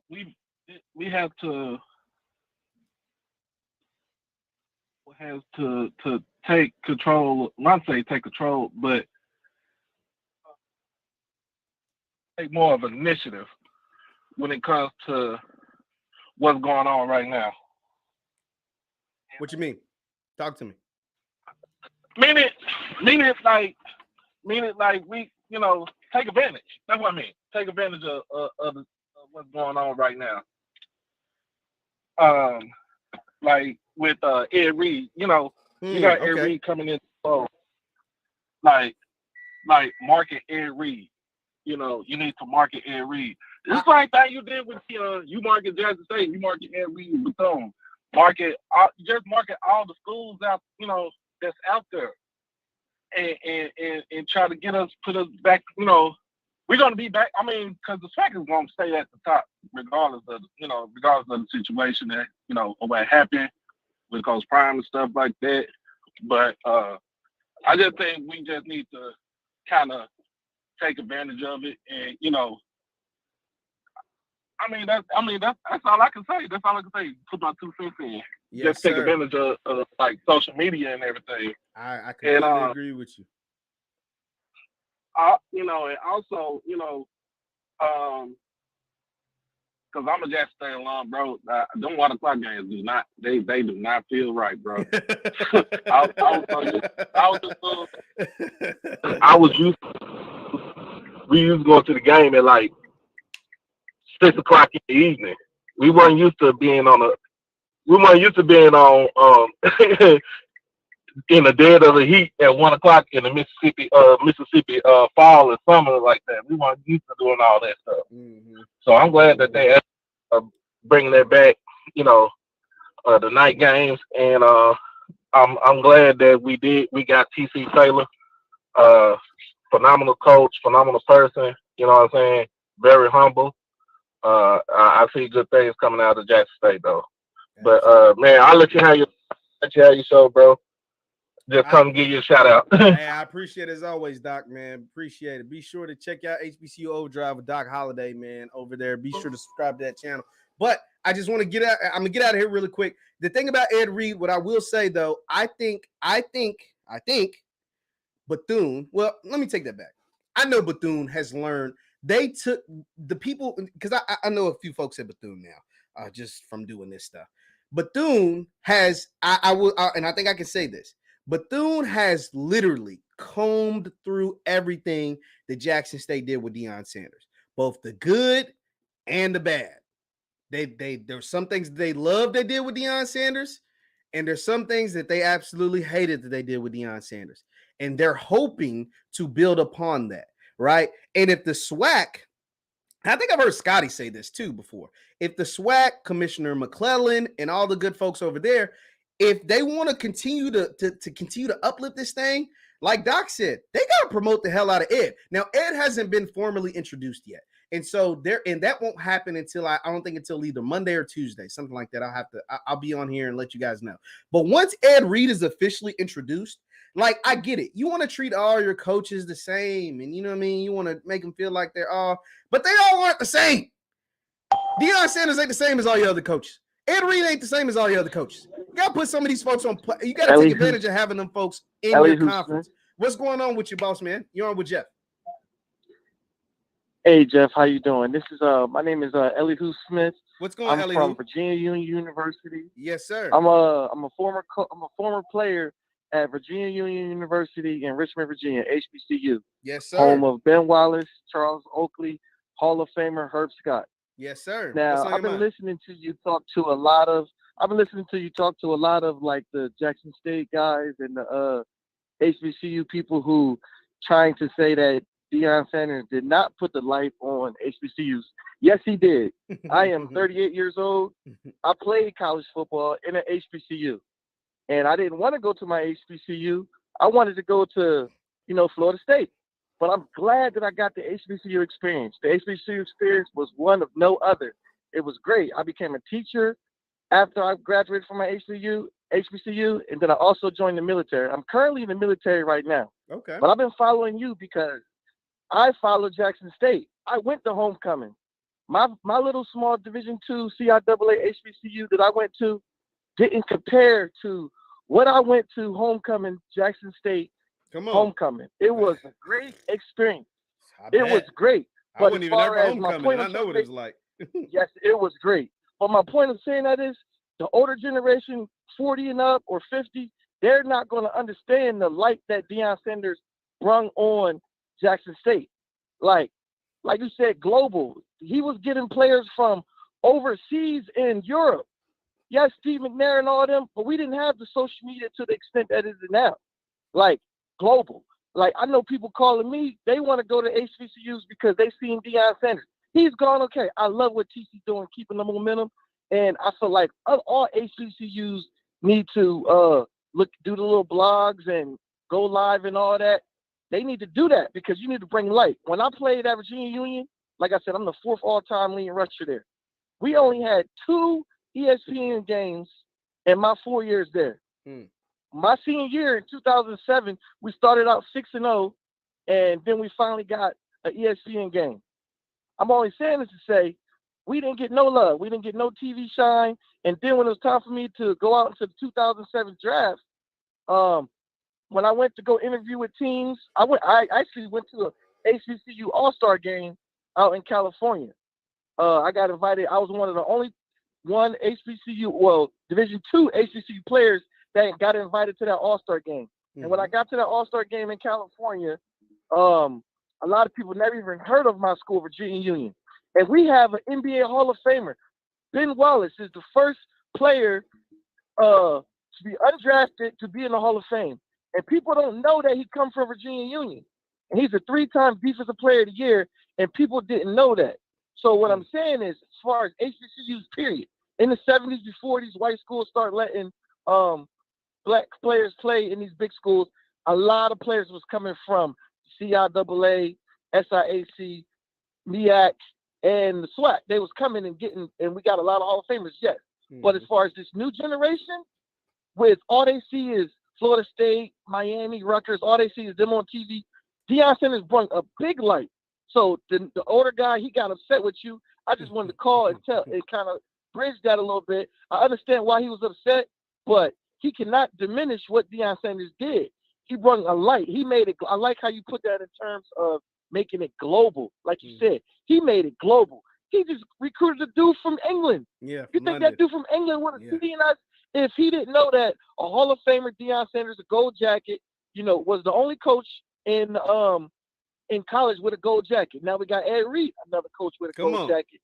we have to take control, not say take control, but take more of an initiative when it comes to what's going on right now. What you mean? Talk to me. Meaning like we, take advantage. That's what I mean. Take advantage of what's going on right now. Like with Ed Reed, you got Ed Reed coming in. So, like market Ed Reed. You need to market Ed Reed. It's the same thing you did with you market Jackson State, you market Ed Reed and Bethune. Just market all the schools out, that's out there, and try to put us back. We're gonna be back. I mean, because the SWAC is gonna stay at the top, regardless of the situation that what happened with Coach Prime and stuff like that. But I just think we just need to kind of take advantage of it, and that's all I can say. That's all I can say. Put my 2 cents in. Yes, just take advantage of like social media and everything. I completely agree with you. And also, because I'm a Jackson State alum, bro. Them 1 o'clock games do not feel right, bro. We used to go to the game at like 6 o'clock in the evening. We weren't used to being on in the dead of the heat at 1 o'clock in the Mississippi fall and summer like that. We weren't used to doing all that stuff. Mm-hmm. So I'm glad that they are bringing that back, the night games. And I'm glad that we got TC Taylor, phenomenal coach, phenomenal person, you know what I'm saying? Very humble. I see good things coming out of Jackson State though. But man, I'll let you have your show, bro. Just come give you a shout out. Hey, I appreciate it as always, Doc, man. Appreciate it. Be sure to check out HBCU Overdrive with Doc Holliday, man, over there. Be sure to subscribe to that channel. But I just want to get out. I'm gonna get out of here really quick. The thing about Ed Reed, what I will say though, I think Bethune. Well, let me take that back. I know Bethune has learned. They took the people because I know a few folks at Bethune now, just from doing this stuff. Bethune has and I think I can say this. Bethune has literally combed through everything that Jackson State did with Deion Sanders, both the good and the bad. There's some things they loved they did with Deion Sanders, and there's some things that they absolutely hated that they did with Deion Sanders. And they're hoping to build upon that, right? And if the SWAC, I think I've heard Scotty say this too before, if the SWAC, Commissioner McClellan, and all the good folks over there, if they want to continue to uplift this thing, like Doc said, they got to promote the hell out of Ed. Now, Ed hasn't been formally introduced yet. And so that won't happen until I don't think until either Monday or Tuesday, something like that. I'll be on here and let you guys know. But once Ed Reed is officially introduced, like, I get it. You want to treat all your coaches the same, and you know what I mean? You want to make them feel like they're all, but they all aren't the same. Deion Sanders ain't the same as all your other coaches. Ed Reed ain't the same as all your other coaches. You got to put some of these folks on play. You got to take advantage of having them folks in your conference. What's going on with you, boss man? You're on with Jeff. Hey Jeff, how you doing? This is my name is Elihu Smith. What's going on, I'm from Virginia Union University. Yes, sir. I'm a former player at Virginia Union University in Richmond, Virginia, HBCU. Yes, sir. Home of Ben Wallace, Charles Oakley, Hall of Famer Herb Scott. Yes, sir. Now I've been listening to you talk to a lot of like the Jackson State guys and the HBCU people who trying to say that Deion Sanders did not put the light on HBCUs. Yes, he did. I am 38 years old. I played college football in an HBCU. And I didn't want to go to my HBCU. I wanted to go to, Florida State. But I'm glad that I got the HBCU experience. The HBCU experience was one of no other. It was great. I became a teacher after I graduated from my HBCU, and then I also joined the military. I'm currently in the military right now. Okay. But I've been following you because I followed Jackson State. I went to homecoming. My little small Division II CIAA HBCU that I went to didn't compare to what I went to homecoming Jackson State homecoming. It was a great experience. It was great. But I wouldn't even ever homecoming. I know what it was like. Yes, it was great. But my point of saying that is the older generation, 40 and up or 50, they're not going to understand the light that Deion Sanders brung on Jackson State. Like you said, global. He was getting players from overseas in Europe. Yes, Steve McNair and all them, but we didn't have the social media to the extent that it is now. Like, global. Like, I know people calling me, they want to go to HBCUs because they seen Deion Sanders. He's gone, okay. I love what TC's doing, keeping the momentum. And I feel like all HBCUs need to do the little blogs and go live and all that. They need to do that because you need to bring light. When I played at Virginia Union, like I said, I'm the 4th all-time leading rusher there. We only had 2 ESPN games in my 4 years there. My senior year in 2007, we started out 6-0, and then we finally got an ESPN game. I'm only saying this to say we didn't get no love. We didn't get no TV shine. And then when it was time for me to go out into the 2007 draft, when I went to go interview with teams, I actually went to a HBCU All-Star game out in California. I got invited. I was one of the only Division II HBCU players that got invited to that All-Star game. Mm-hmm. And when I got to that All-Star game in California, a lot of people never even heard of my school, Virginia Union. And we have an NBA Hall of Famer. Ben Wallace is the first player to be undrafted to be in the Hall of Fame. And people don't know that he comes from Virginia Union. And he's a 3-time Defensive Player of the Year, and people didn't know that. So what I'm saying is, as far as HBCUs, period, in the 70s, before these white schools start letting black players play in these big schools, a lot of players was coming from CIAA, SIAC, MEAC, and the SWAC. They was coming and getting, and we got a lot of Hall of Famers, yes. Mm-hmm. But as far as this new generation, with all they see is Florida State, Miami, Rutgers, all they see is them on TV, Deion Sanders brought a big light. So the older guy, he got upset with you. I just wanted to call and tell it, kind of bridge that a little bit. I understand why he was upset, but he cannot diminish what Deion Sanders did. He brought a light. He made it. I like how you put that in terms of making it global. Like you said, he made it global. He just recruited a dude from England. Yeah. You think that dude from England would have seen us if he didn't know that a Hall of Famer, Deion Sanders, a gold jacket, was the only coach in college with a gold jacket. Now we got Ed Reed, another coach with a gold jacket.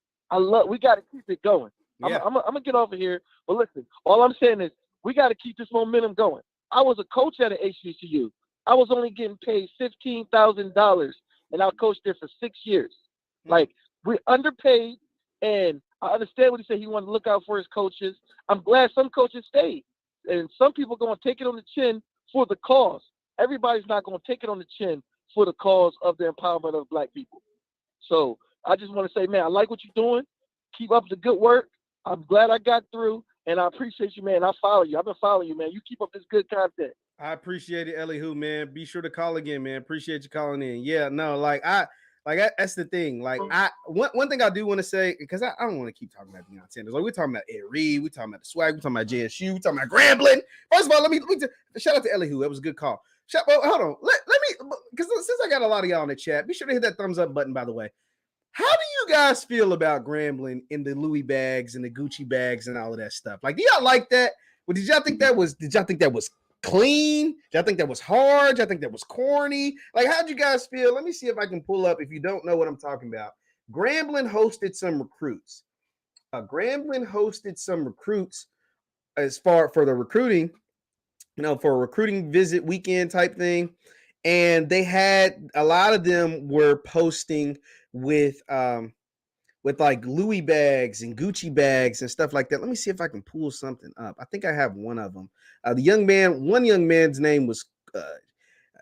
We got to keep it going. Yeah. I'm gonna get off of here, but listen, all I'm saying is we got to keep this momentum going. I was a coach at an HBCU. I was only getting paid $15,000, and I coached there for 6 years. Like, we're underpaid, and I understand what he said. He wanted to look out for his coaches. I'm glad some coaches stayed, and some people going to take it on the chin for the cause. Everybody's not going to take it on the chin for the cause of the empowerment of Black people. So I just want to say, man, I like what you're doing. Keep up the good work. I'm glad I got through. And I appreciate you, man. I follow you. I've been following you, man. You keep up this good content. I appreciate it, Elihu, man. Be sure to call again, man. Appreciate you calling in. Yeah, no, that's the thing. Like, one thing I do want to say, because I don't want to keep talking about Deion Sanders. Like, we're talking about Ed Reed, we're talking about the swag, we're talking about JSU, we're talking about Grambling. First of all, let me shout out to Elihu. That was a good call. Hold on. Let me, because since I got a lot of y'all in the chat, be sure to hit that thumbs up button, by the way. How do you guys feel about Grambling in the Louis bags and the Gucci bags and all of that stuff? Like, do y'all like that? Well, did y'all think that was clean? Did y'all think that was hard? Did y'all think that was corny? Like, how'd you guys feel? Let me see if I can pull up, if you don't know what I'm talking about. Grambling hosted some recruits. As far for the recruiting, for a recruiting visit weekend type thing. And they had, a lot of them were posting with like Louis bags and Gucci bags and stuff like that. Let me see if I can pull something up. I think I have one of them. One young man's name was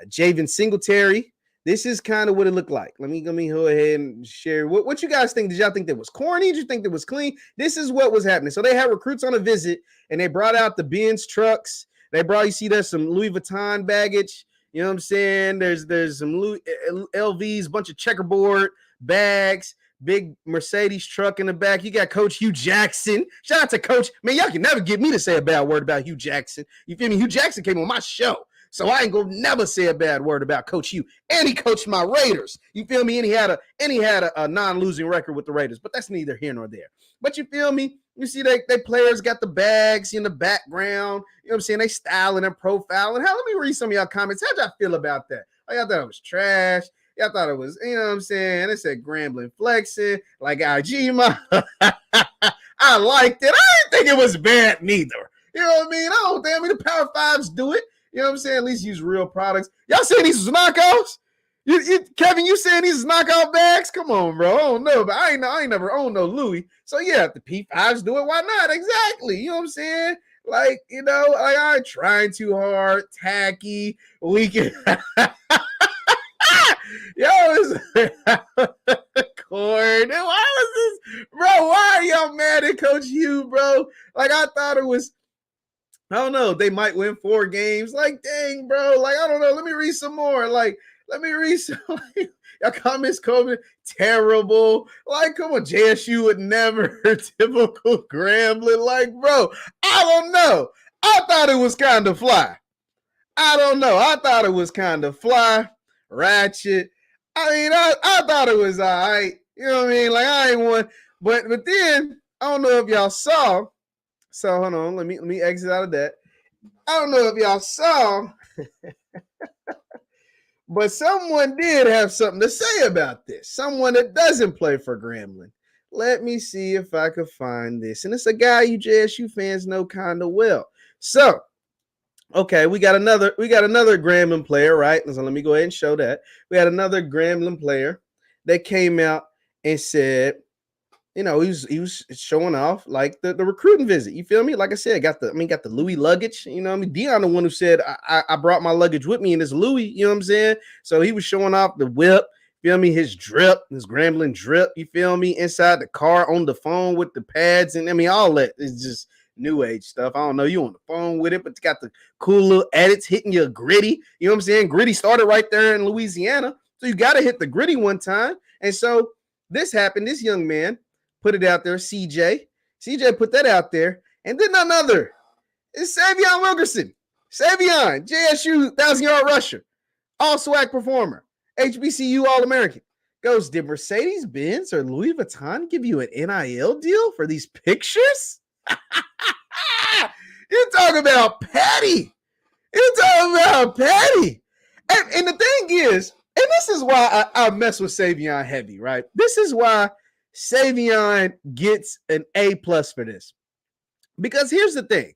Javen Singletary. This is kind of what it looked like. Let me go ahead and share. What you guys think? Did y'all think that was corny? Did you think that was clean? This is what was happening. So they had recruits on a visit, and they brought out the Benz trucks. You see there's some Louis Vuitton baggage. You know what I'm saying? There's some Louis, LVs, bunch of checkerboard bags, big Mercedes truck in the back. You got Coach Hugh Jackson. Shout out to Coach. Man, y'all can never get me to say a bad word about Hugh Jackson. You feel me? Hugh Jackson came on my show, so I ain't gonna never say a bad word about Coach Hugh. And he coached my Raiders. You feel me? And he had a non-losing record with the Raiders, but that's neither here nor there. But you feel me? You see, they players got the bags in the background. You know what I'm saying? They styling and profiling. Hell, let me read some of y'all comments. How'd y'all feel about that? Oh, y'all thought it was trash. Y'all thought it was, you know what I'm saying? They said Grambling flexing, like Ajima. I liked it. I didn't think it was bad neither. You know what I mean? The Power Fives do it. You know what I'm saying? At least use real products. Y'all saying these was knockoffs? Kevin, you saying these is knockoff bags? Come on, bro. I don't know, but I ain't never owned no Louis. So yeah, if the P5s do it, why not? Exactly. You know what I'm saying? Like, I ain't trying too hard, tacky, we can Cord. Why was this, bro? Why are y'all mad at Coach Hugh, bro? Like, I thought it was, I don't know, they might win 4 games. Like, dang, bro. Like, I don't know. Let me read some more. Y'all comments coming terrible. Like, come on, JSU would never typical Grambling. Like, bro, I don't know. I thought it was kind of fly. I don't know. I thought it was kind of fly, ratchet. I mean, I thought it was all right. You know what I mean? Like, I ain't one. But then, I don't know if y'all saw. So, hold on. Let me exit out of that. I don't know if y'all saw. But someone did have something to say about this. Someone that doesn't play for Grambling. Let me see if I could find this. And it's a guy you JSU fans know kind of well. So, okay, we got another Grambling player, right? So let me go ahead and show that. We had another Grambling player that came out and said, he was showing off like the recruiting visit. You feel me? Like I said, got the Louis luggage. You know what I mean? Deion, the one who said I brought my luggage with me, and it's Louis. You know what I'm saying? So he was showing off the whip. Feel me? His drip, his Grambling drip. You feel me? Inside the car, on the phone with the pads, and all that is just new age stuff. I don't know. You on the phone with it, but it's got the cool little edits hitting your gritty. You know what I'm saying? Gritty started right there in Louisiana, so you got to hit the gritty one time. And so this happened. This young man put it out there. CJ put that out there. And then another is Savion Wilkerson. Savion, JSU 1,000-yard rusher, all swag performer, HBCU All-American. Goes, did Mercedes-Benz or Louis Vuitton give you an NIL deal for these pictures? You talk about petty. You talking about petty. And the thing is, and this is why I mess with Savion heavy, right? This is why Savion gets an A+ for this. Because here's the thing.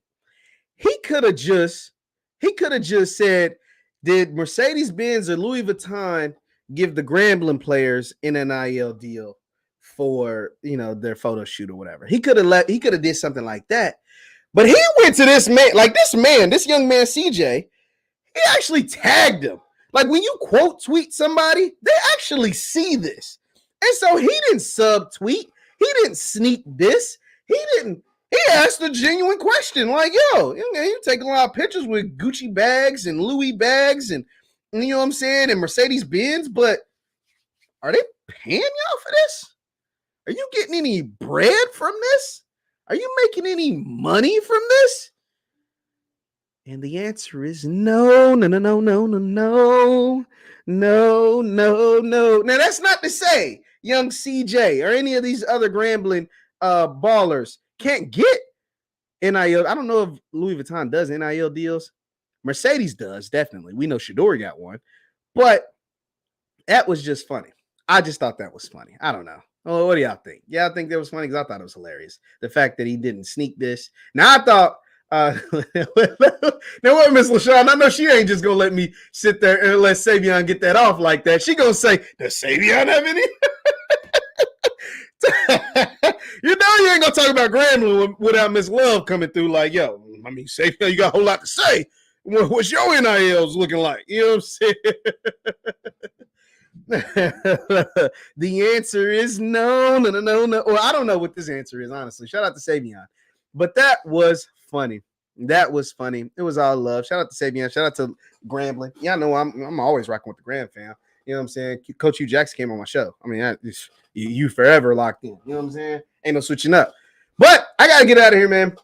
He could have just said, did Mercedes-Benz or Louis Vuitton give the Grambling players an NIL deal for, their photo shoot or whatever? He could have did something like that. But he went to this man, this young man, CJ, he actually tagged him. Like when you quote tweet somebody, they actually see this. And so he didn't subtweet. He didn't sneak this. He asked a genuine question like, yo, you take a lot of pictures with Gucci bags and Louis bags and you know what I'm saying, and Mercedes-Benz, but are they paying y'all for this? Are you getting any bread from this? Are you making any money from this? And the answer is no. Now, that's not to say young CJ or any of these other Grambling ballers can't get NIL. I don't know if Louis Vuitton does NIL deals. Mercedes does, definitely. We know Shadori got one. But that was just funny. I just thought that was funny. I don't know. Oh, what do y'all think? Yeah, I think that was funny because I thought it was hilarious. The fact that he didn't sneak this. Now, I thought, now what, Miss LaShawn? I know she ain't just going to let me sit there and let Savion get that off like that. She going to say, does Savion have any? You ain't going to talk about Grambling without Miss Love coming through like, yo, I mean, Savion, you got a whole lot to say. What's your NILs looking like? You know what I'm saying? The answer is no. Well, I don't know what this answer is, honestly. Shout out to Savion. But that was funny. It was all love. Shout out to Savion. Shout out to Grambling. Yeah, I know I'm always rocking with the Gram fam. You know what I'm saying? Coach Hugh Jackson came on my show. I mean, you forever locked in. You know what I'm saying? Ain't no switching up. But I got to get out of here, man.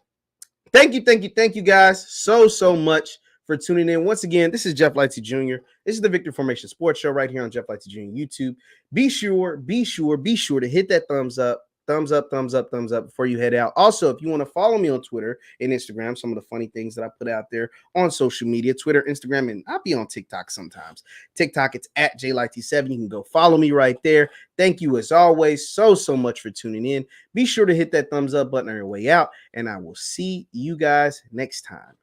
Thank you guys so much for tuning in. Once again, this is Jeff Lightsy Jr. This is the Victory Formation Sports Show right here on Jeff Lightsy Jr. YouTube. Be sure to hit that thumbs up before you head out. Also, if you want to follow me on Twitter and Instagram, some of the funny things that I put out there on social media, Twitter, Instagram, and I'll be on TikTok sometimes. TikTok, it's at JLightsy7. You can go follow me right there. Thank you as always so much for tuning in. Be sure to hit that thumbs up button on your way out, and I will see you guys next time.